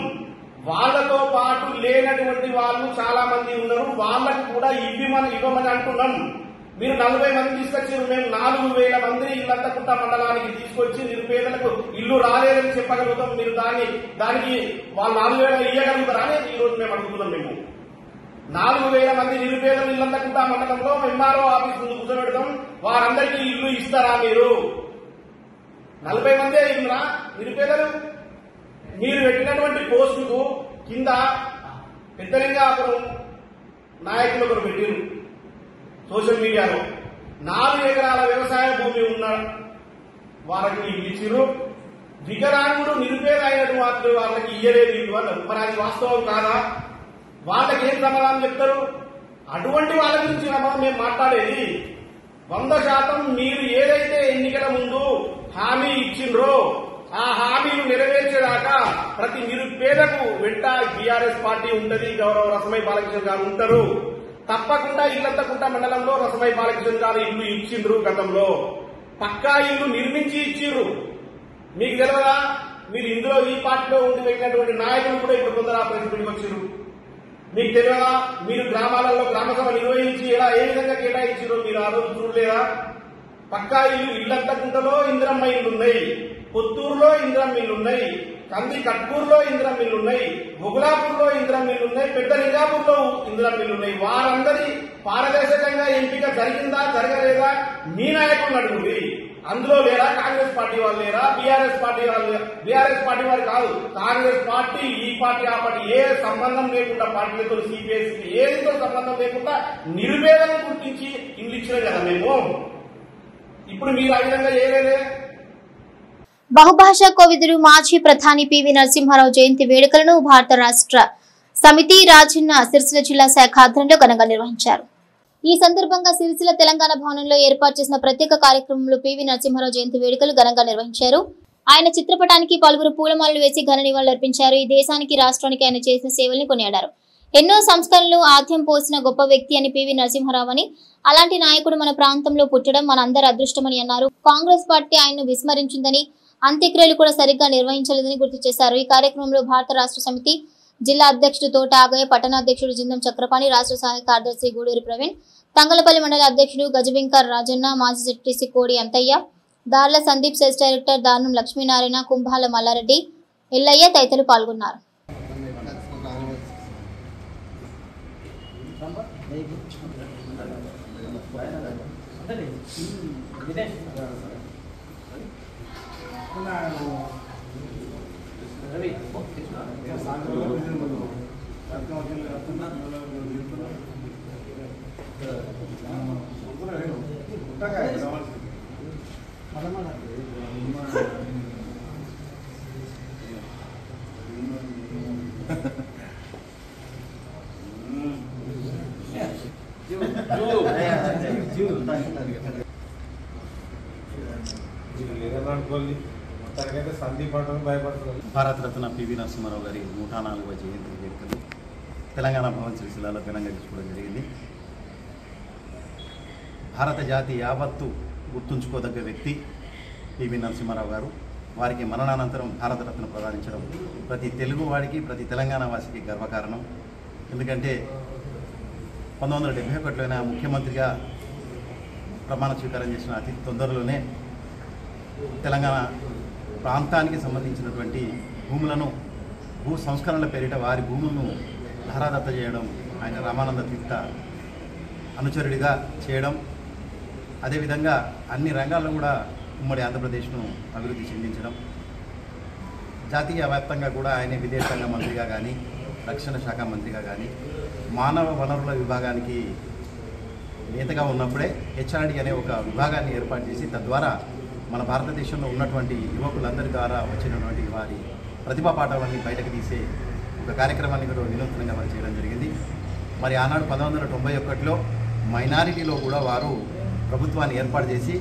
వాళ్లతో పాటు లేనటువంటి వాళ్ళు చాలా మంది ఉన్నారు, వాళ్ళకు కూడా ఇవ్వమని అంటున్నాం. మీరు 40 మంది తీసుకొచ్చారు, మేము 4,000 మంది ఇల్లంతకుంట మండలానికి తీసుకొచ్చి నిరుపేదలకు ఇల్లు రాలేదని చెప్పగలుగుతాం. మీరు దానికి వాళ్ళు 4,000 ఇవ్వగలుగుతారా అనేది ఈ రోజు మేము అడుగుతున్నాం. మేము 4,000 మంది నిరుపేదలు ఇల్లంతకుంట మండలంలో ఎంఆర్ఓ ఆఫీస్ ముందు కూర్చోబెడతాం. వారందరికీ ఇల్లు ఇస్తారా? మీరు 40 మందే ఇల్లురా నిరుపేదలు. మీరు పెట్టినటువంటి పోస్టుకు కింద పెద్దలింగాపురం నాయకులు ఒకరు పెట్టారు సోషల్ మీడియాలో, 4 ఎకరాల వ్యవసాయ భూమి ఉన్న వాళ్ళకి ఇల్లు ఇచ్చిరు, వికలాంగుడు నిరుపేద అయినటువంటి వాళ్ళకి ఇయ్యలేదు ఇల్లు అన్నారు. మరి అది వాస్తవం కాదా? వాళ్ళకి ఏం సమాధానం చెప్తారు? అటువంటి వాళ్ళ గురించి మేము మాట్లాడేది. 100% మీరు ఏదైతే ఎన్నికల ముందు హామీ ఇచ్చిండ్రో ఆ హామీలు నెరవేర్చేదాకా ప్రతి నిరుపేదకు వెంట బీఆర్ఎస్ పార్టీ ఉంటది. గౌరవ రసమై బాలకృష్ణ గారు ఉంటారు. తప్పకుండా ఇల్లంతకుంట మండలంలో రసమై బాలకృష్ణ గారు ఇల్లు ఇచ్చిండ్రు. గతంలో పక్కా ఇల్లు నిర్మించి ఇచ్చిర్రు. మీకు తెలియదా? మీరు ఇందులో ఈ పార్టీలో ఉండి వెళ్ళినటువంటి నాయకులు కూడా ఇప్పుడు కొందరు ఆ ప్రెసిడెంట్కి వచ్చిర్రు. మీకు తెలియదా? మీరు గ్రామాలలో గ్రామసభ నిర్వహించి ఏ విధంగా కేటాయించారో మీరు ఆ రోజు చూడలేదా? పక్కా ఇల్లంతకుంటలో ఇందిరమ్మ ఇల్లున్నాయి, పుత్తూరులో ఇందిరమ్మ ఇల్లున్నాయి, కట్కూరులో ఇందిరమ్మ ఇల్లున్నాయి, బొగులాపూర్లో ఇందిరమ్మ ఇల్లున్నాయి, పెద్ద లింగాపూర్లో ఇందిరమ్మ ఇల్లున్నాయి. వారందరి పారదర్శకంగా ఎంపిక జరిగిందా జరగలేదా మీ నాయకులను అడుగుంది. అందులో లేరా? కాంగ్రెస్ పార్టీ వాళ్ళు లేరా? బీఆర్ఎస్ పార్టీ వాళ్ళు? బీఆర్ఎస్ పార్టీ వారు కాదు, కాంగ్రెస్ పార్టీ, ఈ పార్టీ ఆ పార్టీ ఏ సంబంధం లేకుండా, పార్టీలతో సిపిఎస్కి ఏదితో సంబంధం లేకుండా నిరుపేదలను గుర్తించి ఇల్లు ఇచ్చినాం కదా మేము. ఇప్పుడు మీరు ఆ విధంగా చేయలేదే. బహుభాషా కోవిదుడు మాజీ ప్రధాని పివి నరసింహారావు జయంతి వేడుకలను భారత రాష్ట్ర సమితి రాజన్న సిరిసిల్ల జిల్లా శాఖ ఆధ్వర్యంలో ఘనంగా నిర్వహించారు. ఈ సందర్భంగా సిరిసిల్ల తెలంగాణ భవనంలో ఏర్పాటు చేసిన ప్రత్యేక కార్యక్రమంలో పివి నరసింహారావు జయంతి వేడుకలు ఘనంగా నిర్వహించారు. ఆయన చిత్రపటానికి పలువురు పూలమాలలు వేసి ఘన నివాళులర్పించారు. ఈ దేశానికి రాష్ట్రానికి ఆయన చేసిన సేవల్ని కొనియాడారు. ఎన్నో సంస్కరణలు ఆద్యం పోసిన గొప్ప వ్యక్తి అని పివి నరసింహారావు అని, అలాంటి నాయకుడు మన ప్రాంతంలో పుట్టడం మనందరి అదృష్టమని అన్నారు. కాంగ్రెస్ పార్టీ ఆయన్ను విస్మరించిందని, అంత్యక్రియలు కూడా సరిగ్గా నిర్వహించలేదని గుర్తు చేశారు. ఈ కార్యక్రమంలో భారత రాష్ట్ర సమితి జిల్లా అధ్యక్షుడు తోట ఆగయ్య, పట్టణాధ్యక్షుడు జిందం చక్రపాణి, రాష్ట్ర సహాయ కార్యదర్శి గూడూరి ప్రవీణ్, తంగలపల్లి మండల అధ్యక్షుడు గజబింకర్ రాజన్న, మాజీ జెడ్పీసీ కోడి అంతయ్య, దార్ల సందీప్, సెస్ డైరెక్టర్ దారుణం లక్ష్మీనారాయణ, కుంభాల మల్లారెడ్డి, ఎల్లయ్య తదితరులు పాల్గొన్నారు. భారతరత్న పివి నరసింహారావు గారి 104వ జయంతి వేడుకలు తెలంగాణ భవన్ సిరిసిల్లలో ఘనంగా తీసుకోవడం జరిగింది. భారత జాతి యావత్తు గుర్తుంచుకోదగ్గ వ్యక్తి పివి నరసింహారావు గారు. వారికి మరణానంతరం భారతరత్న ప్రదానించడం ప్రతి తెలుగువాడికి, ప్రతి తెలంగాణ వాసికి గర్వకారణం. ఎందుకంటే 1971లోనే ముఖ్యమంత్రిగా ప్రమాణ స్వీకారం చేసిన అతి తొందరలోనే తెలంగాణ ప్రాంతానికి సంబంధించినటువంటి భూములను భూ సంస్కరణల పేరిట వారి భూములను ధారాదత్త చేయడం, ఆయన రామానంద తీర్థ అనుచరుడిగా చేయడం, అదేవిధంగా అన్ని రంగాల్లో కూడా ఉమ్మడి ఆంధ్రప్రదేశ్ను అభివృద్ధి చెందించడం, జాతీయ వ్యాప్తంగా కూడా ఆయన విదేశాంగ మంత్రిగా కానీ, రక్షణ శాఖ మంత్రిగా కానీ, మానవ వనరుల విభాగానికి నేతగా ఉన్నప్పుడే హెచ్ఆర్డి అనే ఒక విభాగాన్ని ఏర్పాటు చేసి తద్వారా మన భారతదేశంలో ఉన్నటువంటి యువకులందరి ద్వారా వచ్చినటువంటి వారి ప్రతిభా పాఠాలన్నీ బయటకు తీసే ఒక కార్యక్రమాన్ని కూడా వినూత్నంగా వారు చేయడం జరిగింది. మరి ఆనాడు 1991లో మైనారిటీలో కూడా వారు ప్రభుత్వాన్ని ఏర్పాటు చేసి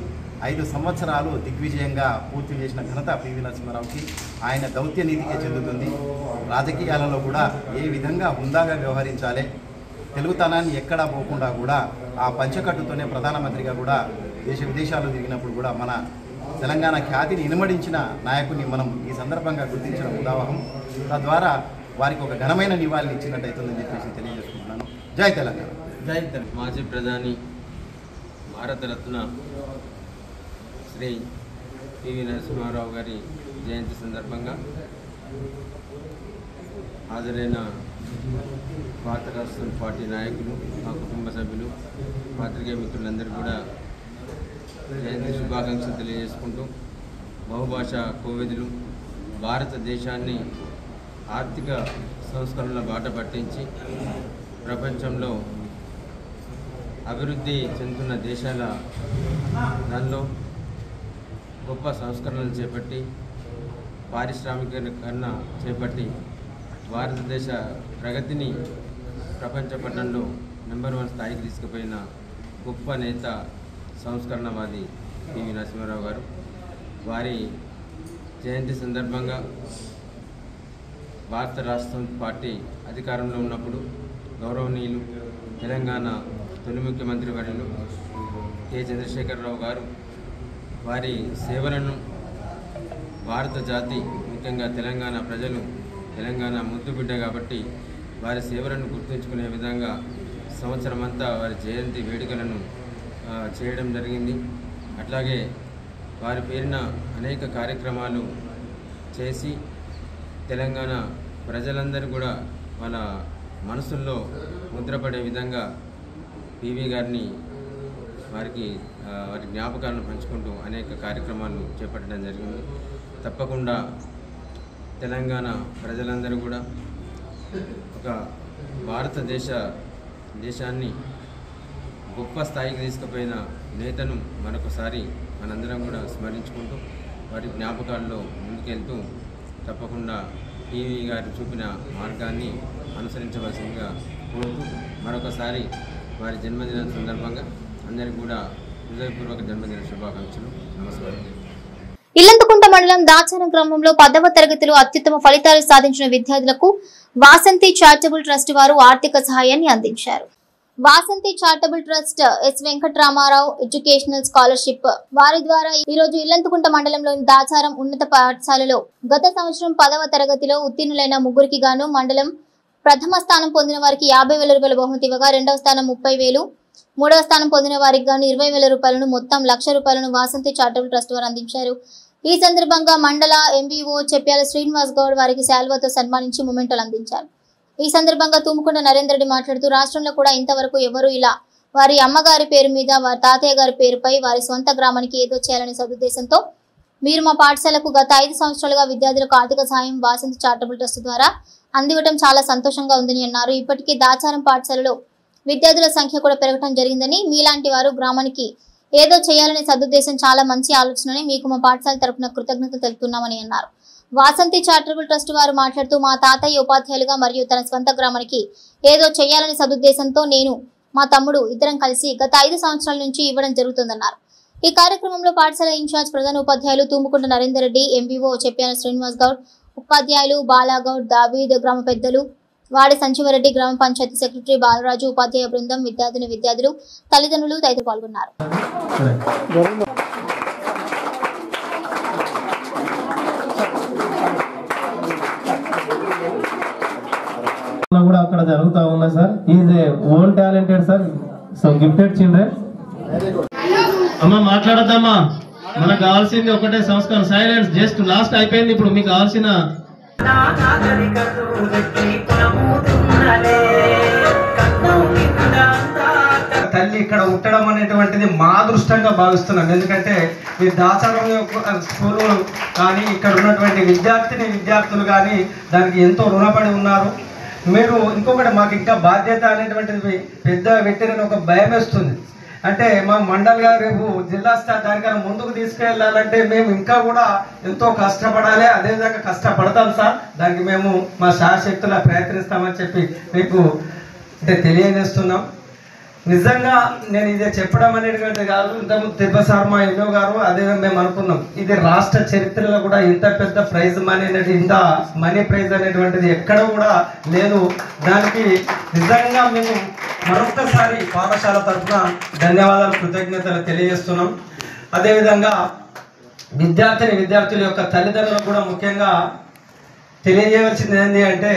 5 సంవత్సరాలు దిగ్విజయంగా పూర్తి చేసిన ఘనత పివి నరసింహారావుకి, ఆయన దౌత్య నీతికే చెందుతుంది. రాజకీయాలలో కూడా ఏ విధంగా హుందాగా వ్యవహరించాలి, తెలుగుతనాన్ని ఎక్కడా పోకుండా కూడా ఆ పంచకట్టుతోనే ప్రధానమంత్రిగా కూడా దేశ విదేశాలు తిరిగినప్పుడు కూడా మన తెలంగాణ ఖ్యాతిని ఇనుమడించిన నాయకుని మనం ఈ సందర్భంగా గుర్తించడం ఉదాహరణ. తద్వారా వారికి ఒక ఘనమైన నివాళిని ఇచ్చినట్టయితుందని చెప్పేసి తెలియజేసుకుంటున్నాను. జై తెలంగాణ. జై తెలంగాణ. మాజీ ప్రధాని భారతరత్న శ్రీ పివి నరసింహారావు గారి జయంతి సందర్భంగా హాజరైన భారత రాష్ట్ర పార్టీ నాయకులు, మా కుటుంబ సభ్యులు, పాత్రికేయ మిత్రులందరూ కూడా జయంతి శుభాకాంక్షలు తెలియజేసుకుంటూ, బహుభాషా కోవిదులు భారతదేశాన్ని ఆర్థిక సంస్కరణల బాట పట్టించి ప్రపంచంలో అభివృద్ధి చెందుతున్న దేశాల దానిలో గొప్ప సంస్కరణలు చేపట్టి, పారిశ్రామికీకరణ చేపట్టి భారతదేశ ప్రగతిని ప్రపంచ పట్టణంలో నెంబర్ 1 స్థాయికి తీసుకుపోయిన గొప్ప నేత, సంస్కరణవాది పివి నరసింహారావు గారు. వారి జయంతి సందర్భంగా భారత రాష్ట్ర పార్టీ అధికారంలో ఉన్నప్పుడు గౌరవనీయులు తెలంగాణ తొలి ముఖ్యమంత్రి వర్యులు కె చంద్రశేఖరరావు గారు వారి సేవలను భారత జాతి, ముఖ్యంగా తెలంగాణ ప్రజలు, తెలంగాణ ముద్దు బిడ్డ కాబట్టి వారి సేవలను గుర్తుంచుకునే విధంగా సంవత్సరం అంతా వారి జయంతి వేడుకలను చేయడం జరిగింది. అట్లాగే వారి పేరున అనేక కార్యక్రమాలు చేసి తెలంగాణ ప్రజలందరూ కూడా వాళ్ళ మనసుల్లో ముద్రపడే విధంగా పివి గారిని వారి జ్ఞాపకాలను పంచుకుంటూ అనేక కార్యక్రమాలు చేపట్టడం జరిగింది. తప్పకుండా తెలంగాణ ప్రజలందరూ కూడా ఒక దేశాన్ని గొప్ప స్థాయికి తీసుకుపోయిన నేతను మరొకసారి మనందరం కూడా స్మరించుకుంటూ వారి జ్ఞాపకాల్లో ముందుకెళ్తూ తప్పకుండా పివి గారు చూపిన మార్గాన్ని అనుసరించవలసిందిగా కోరుతూ మరొకసారి వారి జన్మదిన సందర్భంగా అందరికీ కూడా హృదయపూర్వక జన్మదిన శుభాకాంక్షలు. నమస్కారం. ఇల్లంతకుంట మండలం దాచారం గ్రామంలో 10వ తరగతిలో అత్యుత్తమ ఫలితాలు సాధించిన విద్యార్థులకు వాసంతి చారిటబుల్ ట్రస్ట్ వారు ఆర్థిక సహాయాన్ని అందించారు. Vasanthi charitable trust S Venkataramarao educational scholarship వారి ద్వారా ఈ రోజు ఇల్లంతకుంట మండలంలోని దాచారం ఉన్నత పాఠశాలలో గత సంవత్సరం 10వ తరగతిలో ఉత్తీర్ణులైన 3కి గాను మండలం ప్రథమ స్థానం పొందిన వారికి 50,000 రూపాయల బహుమతి ఇవ్వగా, 2వ స్థానం 30,000, 3వ స్థానం పొందిన వారికి గాను 20,000 రూపాయలను మొత్తం 1,00,000 రూపాయలను వాసంతి చారిటబుల్ ట్రస్ట్ వారు అందించారు. ఈ సందర్భంగా మండల ఎంబీఓ చెప్పాల శ్రీనివాస్ గౌడ్ వారికి శాల్వాతో సన్మానించి మొమెంటోలు అందించారు. ఈ సందర్భంగా తుమ్ముకొండ నరేందర్ రెడ్డి మాట్లాడుతూ రాష్ట్రంలో కూడా ఇంతవరకు ఎవరు ఇలా వారి అమ్మగారి పేరు మీద, వారి తాతయ్య గారి పేరుపై వారి సొంత గ్రామానికి ఏదో చేయాలనే సదుద్దేశంతో మీరు మా పాఠశాలకు గత 5 సంవత్సరాలుగా విద్యార్థులకు ఆర్థిక సాయం వాసంతి చారిటబుల్ ట్రస్ట్ ద్వారా అందివ్వడం చాలా సంతోషంగా ఉందని అన్నారు. ఇప్పటికే దాచారం పాఠశాలలో విద్యార్థుల సంఖ్య కూడా పెరగడం జరిగిందని, మీలాంటి వారు గ్రామానికి ఏదో చేయాలనే సదుద్దేశం చాలా మంచి ఆలోచనని మీకు మా పాఠశాల తరపున కృతజ్ఞతలు తెలుపుతున్నామని అన్నారు. వాసంతి చారిటబుల్ ట్రస్ట్ వారు మాట్లాడుతూ మా తాతయ్య ఉపాధ్యాయులుగా మరియు తన స్వంత గ్రామానికి ఏదో చేయాలనే సదుద్దేశంతో నేను మా తమ్ముడు ఇద్దరం కలిసి గత 5 సంవత్సరాల నుంచి ఇవ్వడం జరుగుతుందన్నారు. ఈ కార్యక్రమంలో పాఠశాల ఇన్ఛార్జ్ ప్రధాన ఉపాధ్యాయులు తుమ్ముకొండ నరేందర్ రెడ్డి, ఎంబీఓ చెప్పాన శ్రీనివాస్ గౌడ్, ఉపాధ్యాయులు బాలాగౌడ్, దావీద్, గ్రామ పెద్దలు వాడి సంజీవరెడ్డి, గ్రామ పంచాయతీ సెక్రటరీ బాలరాజు, ఉపాధ్యాయ బృందం, విద్యార్థులు, తల్లిదండ్రులు తదితరులు పాల్గొన్నారు. కూడా అక్కడ జరుగుతా ఉన్నా sir. Is a own talented sir, so gifted children. అమ్మ మాట్లాడద్దమ్మా, మనకు కావాల్సింది ఒకటే సంస్కారం. సైలెన్స్, జస్ట్ లాస్ట్ అయిపోయింది. ఇప్పుడు మీకు కావాల్సిన తల్లి ఇక్కడ ఉండడం అనేటువంటిది మా అదృష్టంగా భావిస్తున్నాను. ఎందుకంటే ఈ దాచారం స్కూలు కానీ ఇక్కడ ఉన్నటువంటి విద్యార్థులు కానీ దానికి ఎంతో రుణపడి ఉన్నారు. మీరు ఇంకొకటి మాకు ఇంకా బాధ్యత అనేటువంటిది పెద్ద పెట్టిన ఒక భయం వేస్తుంది. అంటే మా మండల్ గారు రేపు జిల్లా స్థాయి దానికన్నా ముందుకు తీసుకెళ్ళాలంటే మేము ఇంకా కూడా ఎంతో కష్టపడాలి. అదేవిధంగా కష్టపడతాం సార్. దానికి మేము మా శాయశక్తులా ప్రయత్నిస్తామని చెప్పి మీకు అంటే తెలియజేస్తున్నాం. నిజంగా నేను ఇదే చెప్పడం అనేటువంటి కాదు. ఇంతకుముందు తిరుపతి మా ఎన్నో గారు అదే మేము అనుకున్నాం, ఇది రాష్ట్ర చరిత్రలో కూడా ఇంత పెద్ద ప్రైజ్ మనీ అనేది, ఇంత మనీ ప్రైజ్ అనేటువంటిది ఎక్కడ కూడా లేదు. దానికి నిజంగా మేము మరొక్కసారి పాఠశాల తరఫున ధన్యవాదాలు, కృతజ్ఞతలు తెలియజేస్తున్నాం. అదేవిధంగా విద్యార్థుల యొక్క తల్లిదండ్రులకు కూడా ముఖ్యంగా తెలియజేయవలసింది ఏంటి అంటే,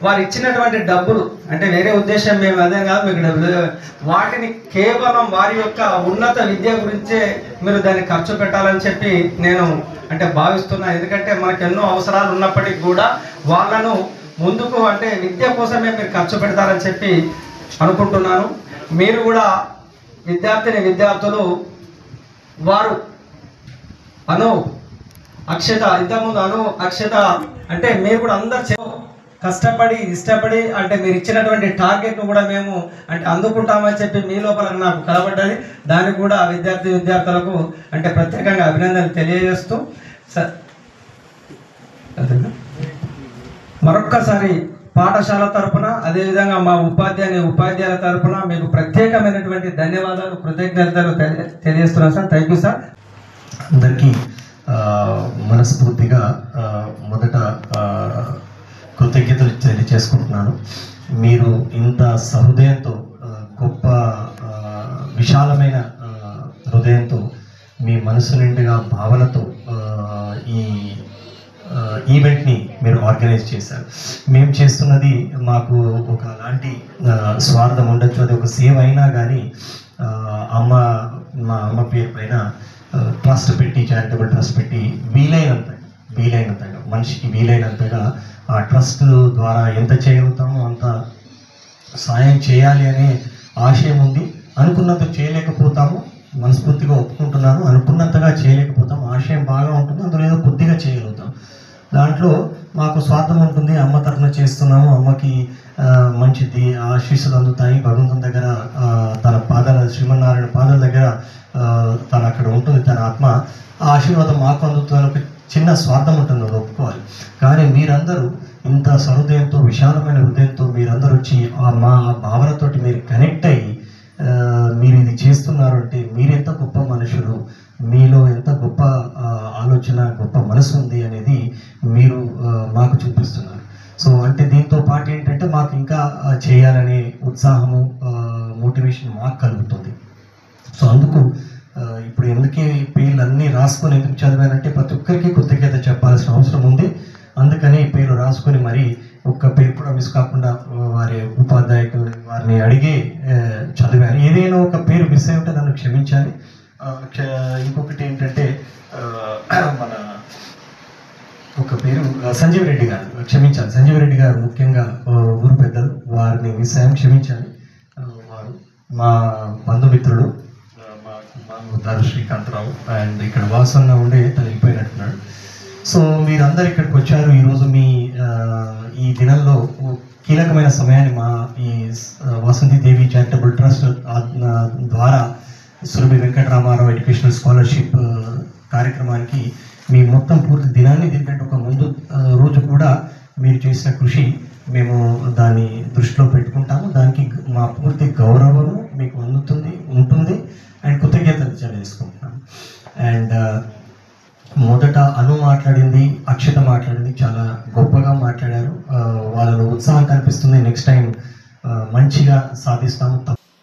వారు ఇచ్చినటువంటి డబ్బులు అంటే వేరే ఉద్దేశం మేము అదే కాదు, మీకు డబ్బులు వాటిని కేవలం వారి యొక్క ఉన్నత విద్య గురించే మీరు దాన్ని ఖర్చు పెట్టాలని చెప్పి నేను అంటే భావిస్తున్నా. ఎందుకంటే మనకు ఎన్నో అవసరాలు ఉన్నప్పటికీ కూడా వాళ్ళను ముందుకు అంటే విద్య కోసమే మీరు ఖర్చు పెడతారని చెప్పి అనుకుంటున్నాను. మీరు కూడా విద్యార్థులు వారు అక్షత ఇంతకుముందు అక్షత అంటే మీరు కూడా అందరు కష్టపడి ఇష్టపడి అంటే మీరు ఇచ్చినటువంటి టార్గెట్ను కూడా మేము అంటే అందుకుంటామని చెప్పి మీ లోపల నాకు కనబడ్డది. దానికి కూడా విద్యార్థులకు అంటే ప్రత్యేకంగా అభినందనలు తెలియజేస్తూ మరొక్కసారి పాఠశాల తరఫున అదేవిధంగా మా ఉపాధ్యాయుల తరఫున మీకు ప్రత్యేకమైనటువంటి ధన్యవాదాలు, కృతజ్ఞతలు తెలియజేస్తున్నాను సార్. Thank you sir. అందరికీ మనస్ఫూర్తిగా మొదట కృతజ్ఞతలు తెలియజేసుకుంటున్నాను. మీరు ఇంత సహృదయంతో గొప్ప విశాలమైన హృదయంతో మీ మనసు నిండుగా భావనతో ఈ ఈవెంట్ని మీరు ఆర్గనైజ్ చేశారు. మేము చేస్తున్నది మాకు ఒకలాంటి స్వార్థం ఉండొచ్చు, అది ఒక సేవ అయినా కానీ మా అమ్మ పేరు పైన ట్రస్ట్ పెట్టి, చారిటబుల్ ట్రస్ట్ పెట్టి వీలైనంతగా మనిషికి వీలైనంతగా ఆ ట్రస్ట్ ద్వారా ఎంత చేయగలుగుతామో అంత సాయం చేయాలి అనే ఆశయం ఉంది. అనుకున్నంత చేయలేకపోతాము, మనస్ఫూర్తిగా ఒప్పుకుంటున్నాను. అనుకున్నంతగా చేయలేకపోతాం, ఆశయం బాగా ఉంటుంది, అందులో ఏదో కొద్దిగా చేయగలుగుతాం. దాంట్లో మాకు స్వార్థం ఉంటుంది. అమ్మ తరఫున చేస్తున్నాము, అమ్మకి మంచిది ఆశీస్సులు అందుతాయి. భగవంతుని దగ్గర తన శ్రీమన్నారాయణ పాదాల దగ్గర తను అక్కడ ఉంటుంది, తన ఆత్మ ఆ ఆశీర్వాదం మాకు అందుతుందని ఒక చిన్న స్వార్థం ఉంటుంది, అది ఒప్పుకోవాలి. కానీ మీరందరూ ఇంత సహృదయంతో విశాలమైన హృదయంతో మీరందరూ వచ్చి మా భావనతోటి మీరు కనెక్ట్ అయ్యి మీరు ఇది చేస్తున్నారు అంటే మీరెంత గొప్ప మనుషులు, మీలో ఎంత గొప్ప ఆలోచన, గొప్ప మనసు ఉంది అనేది మీరు మాకు చూపిస్తున్నారు. సో అంటే దీంతో పాటు ఏంటంటే మాకు ఇంకా చేయాలనే ఉత్సాహము, మోటివేషన్ మాకు కలుగుతుంది. సో అందుకు ఇప్పుడు ఎందుకే పేర్లు అన్నీ రాసుకొని ఎందుకు చదివానంటే ప్రతి ఒక్కరికి కృతజ్ఞత చెప్పాల్సిన అవసరం ఉంది. అందుకని పేర్లు రాసుకొని మరి ఒక్క పేరు కూడా మిస్ కాకుండా వారి ఉపాధ్యాయులు వారిని అడిగే చదివాను. ఏదైనా ఒక పేరు మిస్ అయి ఉంటే నన్ను క్షమించాలి. ఇంకొకటి ఏంటంటే మన ఒక పేరు సంజీవ్ రెడ్డి గారు, క్షమించాలి, సంజీవ్ రెడ్డి గారు ముఖ్యంగా ఊరు పెద్దలు, వారిని మిస్ అయ్యాం, క్షమించాలి. వారు మా బంధుమిత్రుడు, మా ఉదారు శ్రీకాంతరావు అండ్ ఇక్కడ వాసంగా ఉండే తను వెళ్ళిపోయినట్టున్నాడు. సో మీరందరూ ఇక్కడికి వచ్చారు ఈరోజు. మీ ఈ దినంలో కీలకమైన సమయాన్ని మా ఈ వాసంతిదేవి చారిటబుల్ ట్రస్ట్ ద్వారా సురభి వెంకటరామారావు ఎడ్యుకేషనల్ స్కాలర్షిప్ కార్యక్రమానికి మీ మొత్తం పూర్తి దినాన్ని, దీనికంటే ఒక ముందు రోజు కూడా మీరు చేసిన కృషి మేము దాన్ని దృష్టిలో పెట్టుకుంటాము. దానికి మా పూర్తి గౌరవము మీకు ఉంటుంది అండ్ కృతజ్ఞతలు తెలియజేసుకుంటున్నాను. అండ్ మొదట మాట్లాడింది, అక్షత మాట్లాడింది, చాలా గొప్పగా మాట్లాడారు. వాళ్ళలో ఉత్సాహం కనిపిస్తుంది. నెక్స్ట్ టైం మంచిగా సాధిస్తాము.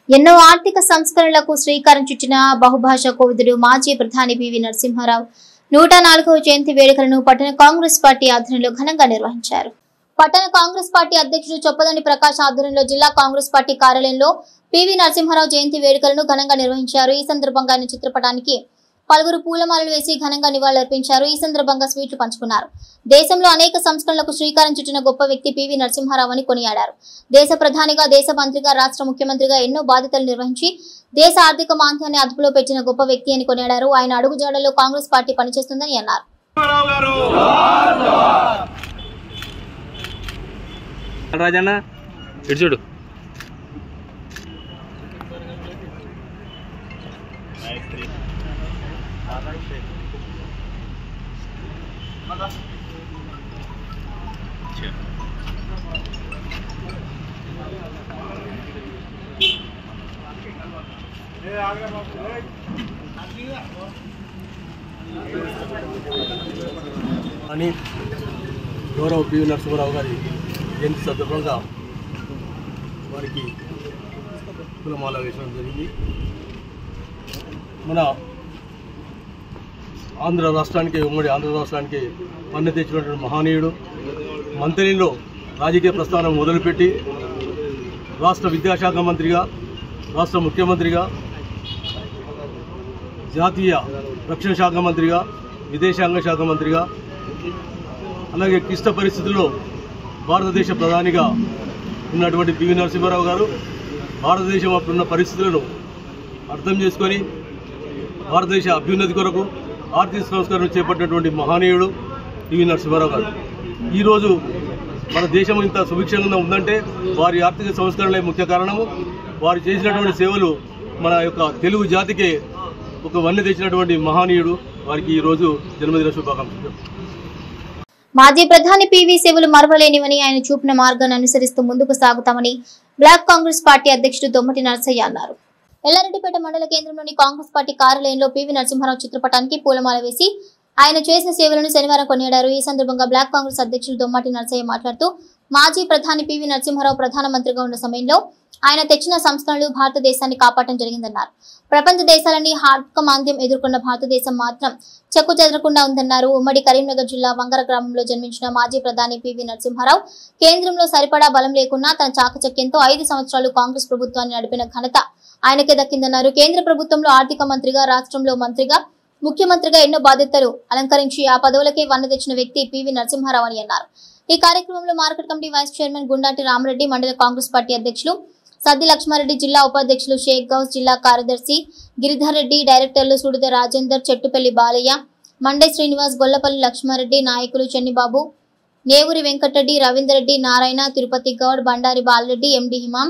ఎన్నో ఆర్థిక సంస్కరణలకు శ్రీకారం చుట్టిన బహుభాషా కోవిదుడు మాజీ ప్రధాని పివి నరసింహారావు 104వ జయంతి వేడుకలను పట్టణ కాంగ్రెస్ పార్టీ ఆధ్వర్యంలో ఘనంగా నిర్వహించారు. పట్టణ కాంగ్రెస్ పార్టీ అధ్యక్షుడు చొప్పదండి ప్రకాష్ ఆధ్వర్యంలో జిల్లా కాంగ్రెస్ పార్టీ కార్యాలయంలో పివి నరసింహారావు జయంతి వేడుకలను ఘనంగా నిర్వహించారు. ఈ సందర్భంగా ఆయన చిత్రపటానికి పలువురు పూలమాలలు వేసి ఘనంగా నివాళులర్పించారు. ఈ సందర్భంగా స్వీట్లు పంచుకున్నారు. దేశంలో అనేక సంస్కరణలకు శ్రీకారం చుట్టిన గొప్ప వ్యక్తి పివి నరసింహారావు అని కొనియాడారు. దేశ ప్రధానిగా, దేశ మంత్రిగా, రాష్ట్ర ముఖ్యమంత్రిగా ఎన్నో బాధ్యతలు నిర్వహించి దేశ ఆర్థిక మాంద్యాన్ని అదుపులో పెట్టిన గొప్ప వ్యక్తి అని కొనియాడారు. ఆయన అడుగుజాడల్లో కాంగ్రెస్ పార్టీ పనిచేస్తుందని అన్నారు. రాజన్న ఇటు చూడు. అని గౌరవ పివి నరసింహారావు గారి జయంతి సందర్భంగా వారికి పూలమాల వేయడం జరిగింది. మన ఆంధ్ర రాష్ట్రానికి, ఉమ్మడి ఆంధ్ర రాష్ట్రానికి పన్ను తెచ్చినటువంటి మహనీయుడు. మంత్రిలో రాజకీయ ప్రస్థానం మొదలుపెట్టి రాష్ట్ర విద్యాశాఖ మంత్రిగా, రాష్ట్ర ముఖ్యమంత్రిగా, జాతీయ రక్షణ శాఖ మంత్రిగా, విదేశాంగ శాఖ మంత్రిగా, అలాగే క్లిష్ట పరిస్థితుల్లో భారతదేశ ప్రధానిగా ఉన్నటువంటి పివి నరసింహారావు గారు భారతదేశం అప్పుడున్న పరిస్థితులను అర్థం చేసుకొని భారతదేశ అభ్యున్నతి కొరకు ఆర్థిక సంస్కరణ చేపట్టినటువంటి మహనీయుడు పివి నరసింహారావు గారు. ఈరోజు మన దేశం ఇంత సుభిక్షంగా ఉందంటే వారి ఆర్థిక సంస్కరణలే ముఖ్య కారణము. వారు చేసినటువంటి సేవలు మన యొక్క తెలుగు జాతికే ఒక వన్నె తెచ్చినటువంటి మహనీయుడు. వారికి ఈరోజు జన్మదిన శుభాకాంక్షలు. మాజీ ప్రధాని పివి సేవలు మరవలేనివని, ఆయన చూపిన మార్గాన్ని అనుసరిస్తూ ముందుకు సాగుతామని బ్లాక్ కాంగ్రెస్ పార్టీ అధ్యక్షుడు దొమ్మటి నరసయ్య అన్నారు. ఎల్లారెడ్డిపేట మండల కేంద్రంలోని కాంగ్రెస్ పార్టీ కార్యాలయంలో పివి నరసింహారావు చిత్రపటానికి పూలమాల వేసి ఆయన చేసిన సేవలను శనివారం కొనియాడారు. ఈ సందర్భంగా బ్లాక్ కాంగ్రెస్ అధ్యక్షుడు దొమ్మటి నరసయ్య మాట్లాడుతూ, మాజీ ప్రధాని పివి నరసింహారావు ప్రధానమంత్రిగా ఉన్న సమయంలో ఆయన తెచ్చిన సంస్కరణలు భారతదేశాన్ని కాపాడటం జరిగిందన్నారు. ప్రపంచ దేశాలన్నీ ఆర్థిక మాంద్యం ఎదుర్కొన్న భారతదేశం మాత్రం చెక్కు చెదరకుండా ఉందన్నారు. ఉమ్మడి కరీంనగర్ జిల్లా వంగర గ్రామంలో జన్మించిన మాజీ ప్రధాని పివి నరసింహారావు కేంద్రంలో సరిపడా బలం లేకున్నా తన చాకచక్యంతో 5 సంవత్సరాలు కాంగ్రెస్ ప్రభుత్వాన్ని నడిపిన ఘనత ఆయనకే దక్కిందన్నారు. కేంద్ర ప్రభుత్వంలో ఆర్థిక మంత్రిగా, రాష్ట్రంలో మంత్రిగా, ముఖ్యమంత్రిగా ఎన్నో బాధ్యతలు అలంకరించి ఆ పదవులకే వన్న తెచ్చిన వ్యక్తి పివి నరసింహారావు అని అన్నారు. ఈ కార్యక్రమంలో market committee vice chairman Gundati Ramareddy, మండల కాంగ్రెస్ పార్టీ అధ్యక్షులు సద్ది లక్ష్మారెడ్డి, జిల్లా ఉపాధ్యక్షులు షేక్ గౌస్, జిల్లా కార్యదర్శి గిరిధర్ రెడ్డి, డైరెక్టర్లు సుడిద రాజేందర్, చెట్టుపల్లి బాలయ్య, మండే శ్రీనివాస్, గొల్లపల్లి లక్ష్మారెడ్డి, నాయకులు చెన్నిబాబు, నేవూరి వెంకటరెడ్డి, రవీందర్ రెడ్డి, నారాయణ, తిరుపతి గౌడ్, బండారి బాలరెడ్డి, ఎండి హిమాం,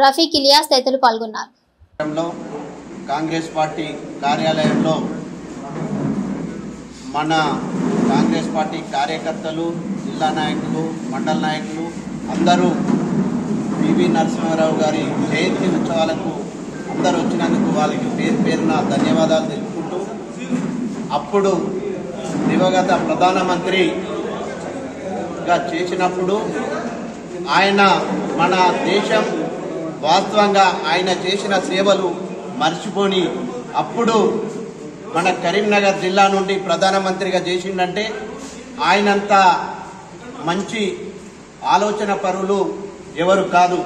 రఫీక్ ఇలియాస్ తదితరులు పాల్గొన్నారు. కాంగ్రెస్ పార్టీ కార్యాలయంలో మన కాంగ్రెస్ పార్టీ కార్యకర్తలు, జిల్లా నాయకులు, మండల నాయకులు అందరూ పివి నరసింహారావు గారి జయంతి ఉత్సవాలకు అందరూ వచ్చినందుకు వాళ్ళకి పేరు పేరున ధన్యవాదాలు తెలుపుకుంటూ, అప్పుడు దివంగత ప్రధానమంత్రిగా చేసినప్పుడు ఆయన మన దేశం వాస్తవంగా ఆయన చేసిన సేవలు మర్చిపోని, అప్పుడు మన కరీంనగర్ జిల్లా నుండి ప్రధానమంత్రిగా చేసిండంటే ఆయనంత మంచి ఆలోచన పరులు ఎవరు కాదు.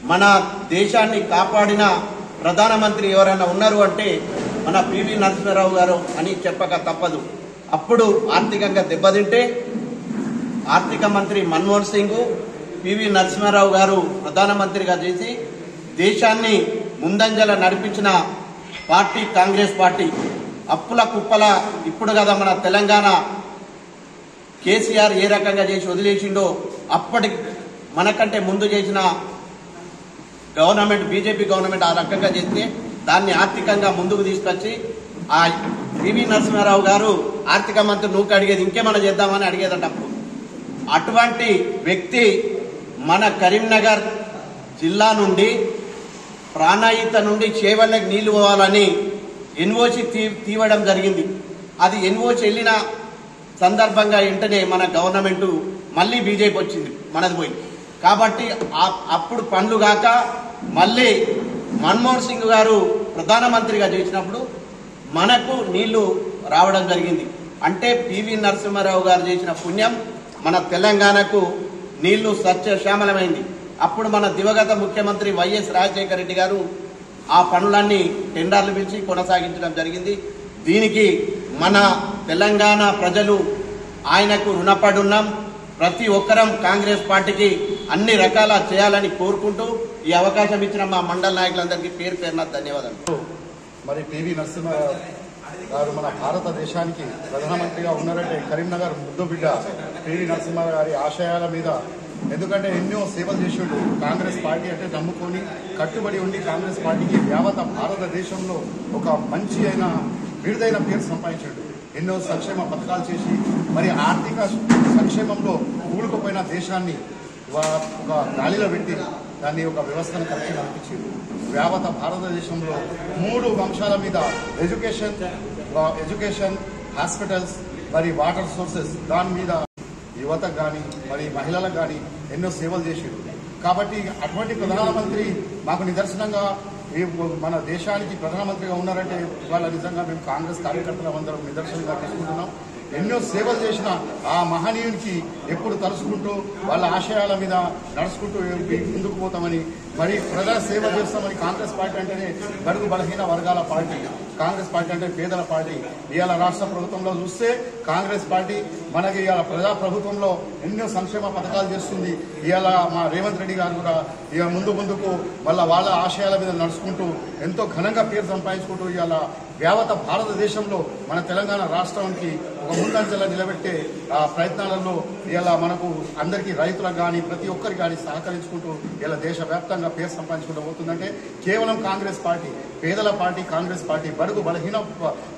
మన దేశాన్ని కాపాడిన ప్రధానమంత్రి ఎవరైనా ఉన్నారు అంటే మన పివి నరసింహారావు గారు అని చెప్పక తప్పదు. అప్పుడు ఆర్థికంగా దెబ్బతింటే ఆర్థిక మంత్రి మన్మోహన్ సింగ్ పివి నరసింహారావు గారు ప్రధానమంత్రిగా చేసి దేశాన్ని ముందంజల నడిపించిన పార్టీ కాంగ్రెస్ పార్టీ. అప్పుల కుప్పల ఇప్పుడు కదా మన తెలంగాణ కేసీఆర్ ఏ రకంగా చేసి వదిలేసిండో అప్పటి మనకంటే ముందు చేసిన గవర్నమెంట్, బీజేపీ గవర్నమెంట్ ఆ రకంగా చేస్తే దాన్ని ఆర్థికంగా ముందుకు తీసుకొచ్చి ఆ పివి నరసింహారావు గారు ఆర్థిక మంత్రి నువ్వు అడిగేది ఇంకేమైనా చేద్దామని అడిగేదట. అటువంటి వ్యక్తి మన కరీంనగర్ జిల్లా నుండి ప్రాణాయిత నుండి చేవళ్ళకి నీళ్లు పోవాలని ఎన్ఓసి తీవడం జరిగింది. అది ఎన్ఓసి వెళ్ళిన సందర్భంగా వెంటనే మన గవర్నమెంట్ మళ్ళీ బీజేపీ వచ్చింది, మనది పోయి. కాబట్టి అప్పుడు పనులు కాక మళ్ళీ మన్మోహన్ సింగ్ గారు ప్రధానమంత్రిగా చేసినప్పుడు మనకు నీళ్లు రావడం జరిగింది. అంటే పివి నరసింహారావు గారు చేసిన పుణ్యం మన తెలంగాణకు నీళ్లు సస్యశ్యామలమైంది. అప్పుడు మన దివంగత ముఖ్యమంత్రి వైఎస్ రాజశేఖర రెడ్డి గారు ఆ పనులన్నీ టెండర్లు పిలిచి కొనసాగించడం జరిగింది. దీనికి మన తెలంగాణ ప్రజలు ఆయనకు రుణపడి ఉన్నాం. ప్రతి ఒక్కరం కాంగ్రెస్ పార్టీకి అన్ని రకాల చేయాలని కోరుకుంటూ ఈ అవకాశం ఇచ్చిన మా మండల నాయకులందరికీ పేరు పేరున ధన్యవాదాలు. మరి పివి నరసింహ గారు మన భారతదేశానికి ప్రధానమంత్రిగా ఉన్నారంటే కరీంనగర్ ముద్దు బిడ్డ పివి నరసింహ గారి ఆశయాల మీద, ఎందుకంటే ఎన్నో సేవలు చేసిండు. కాంగ్రెస్ పార్టీ అంటే నమ్ముకొని కట్టుబడి ఉండి కాంగ్రెస్ పార్టీకి యావత భారతదేశంలో ఒక మంచి అయిన విడుదైన పేరు సంపాదించాడు. ఎన్నో సంక్షేమ పథకాలు చేసి మరి ఆర్థిక సంక్షేమంలో కూడుకుపోయిన దేశాన్ని ఒక గాలిలో పెట్టి దాన్ని ఒక వ్యవస్థను కలిసి నడిపించింది. యావత భారతదేశంలో 3 అంశాల మీద ఎడ్యుకేషన్, హాస్పిటల్స్, మరి వాటర్ సోర్సెస్, దాని మీద యువతకు కానీ మరి మహిళలకు కానీ ఎన్నో సేవలు చేశారు. కాబట్టి అటువంటి ప్రధానమంత్రి మాకు నిదర్శనంగా మన దేశానికి ప్రధానమంత్రిగా ఉన్నారంటే ఇవాళ నిజంగా మేము కాంగ్రెస్ కార్యకర్తలు అందరం నిదర్శనంగా తీసుకుంటున్నాం. ఎన్నో సేవలు చేసిన ఆ మహనీయునికి ఎప్పుడు తలుసుకుంటూ వాళ్ళ ఆశయాల మీద నడుచుకుంటూ ముందుకు పోతామని, మరి ప్రజల సేవ చేస్తామని. కాంగ్రెస్ పార్టీ అంటేనే బడుగు బలహీన వర్గాల పార్టీ, కాంగ్రెస్ పార్టీ అంటే పేదల పార్టీ. ఇవాళ రాష్ట్ర ప్రభుత్వంలో చూస్తే కాంగ్రెస్ పార్టీ మనకి ఇవాళ ప్రజా ప్రభుత్వంలో ఎన్నో సంక్షేమ పథకాలు చేస్తుంది. ఇవాళ మా రేవంత్ రెడ్డి గారు కూడా ఇక ముందుకు మళ్ళీ వాళ్ళ ఆశయాల మీద నడుచుకుంటూ ఎంతో ఘనంగా పేరు సంపాదించుకుంటూ ఇవాళ యావత భారతదేశంలో మన తెలంగాణ రాష్ట్రానికి ఒక ముందంచెలా నిలబెట్టే ప్రయత్నాలలో ఇలా మనకు అందరికీ రైతులకు కానీ ప్రతి ఒక్కరికి కానీ సహకరించుకుంటూ ఇలా దేశవ్యాప్తంగా పేరు సంపాదించుకుంటూ పోతుందంటే కేవలం కాంగ్రెస్ పార్టీ, పేదల పార్టీ కాంగ్రెస్ పార్టీ, బడుగు బలహీన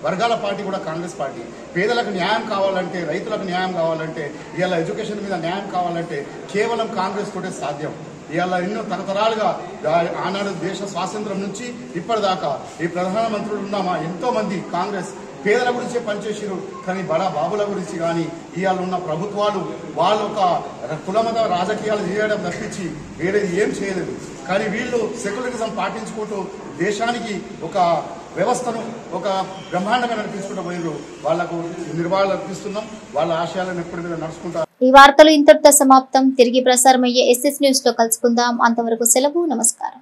వర్గాల పార్టీ కూడా కాంగ్రెస్ పార్టీ. పేదలకు న్యాయం కావాలంటే, రైతులకు న్యాయం కావాలంటే, ఇలా ఎడ్యుకేషన్ మీద న్యాయం కావాలంటే కేవలం కాంగ్రెస్ తోటే సాధ్యం. ఇవాళ ఎన్నో తరతరాలుగా ఆనాడు దేశ స్వాతంత్రం నుంచి ఇప్పటిదాకా ఈ ప్రధానమంత్రులు ఉన్నామా ఎంతో మంది కాంగ్రెస్ పేదల గురించే పనిచేసారు. కానీ బడా బాబుల గురించి కానీ ఇవాళ ఉన్న ప్రభుత్వాలు వాళ్ళు ఒక కులమత రాజకీయాలు చేయడం తప్పించి వేరేది ఏం చేయలేదు. కానీ వీళ్ళు సెక్యులరిజం పాటించుకుంటూ దేశానికి ఒక వ్యవస్థను ఒక బ్రహ్మాండంగా నడిపించుకుంటూ పోయినారు. వాళ్లకు నిర్వహణ అర్పిస్తున్నాం. వాళ్ళ ఆశయాలను ఎప్పటి మీద నడుచుకుంటారు. ఈ వార్తలు ఇంతటితో సమాప్తం. తిరిగి ప్రసారమయ్యే SS న్యూస్ లో కలుసుకుందాం. అంతవరకు సెలవు. నమస్కారం.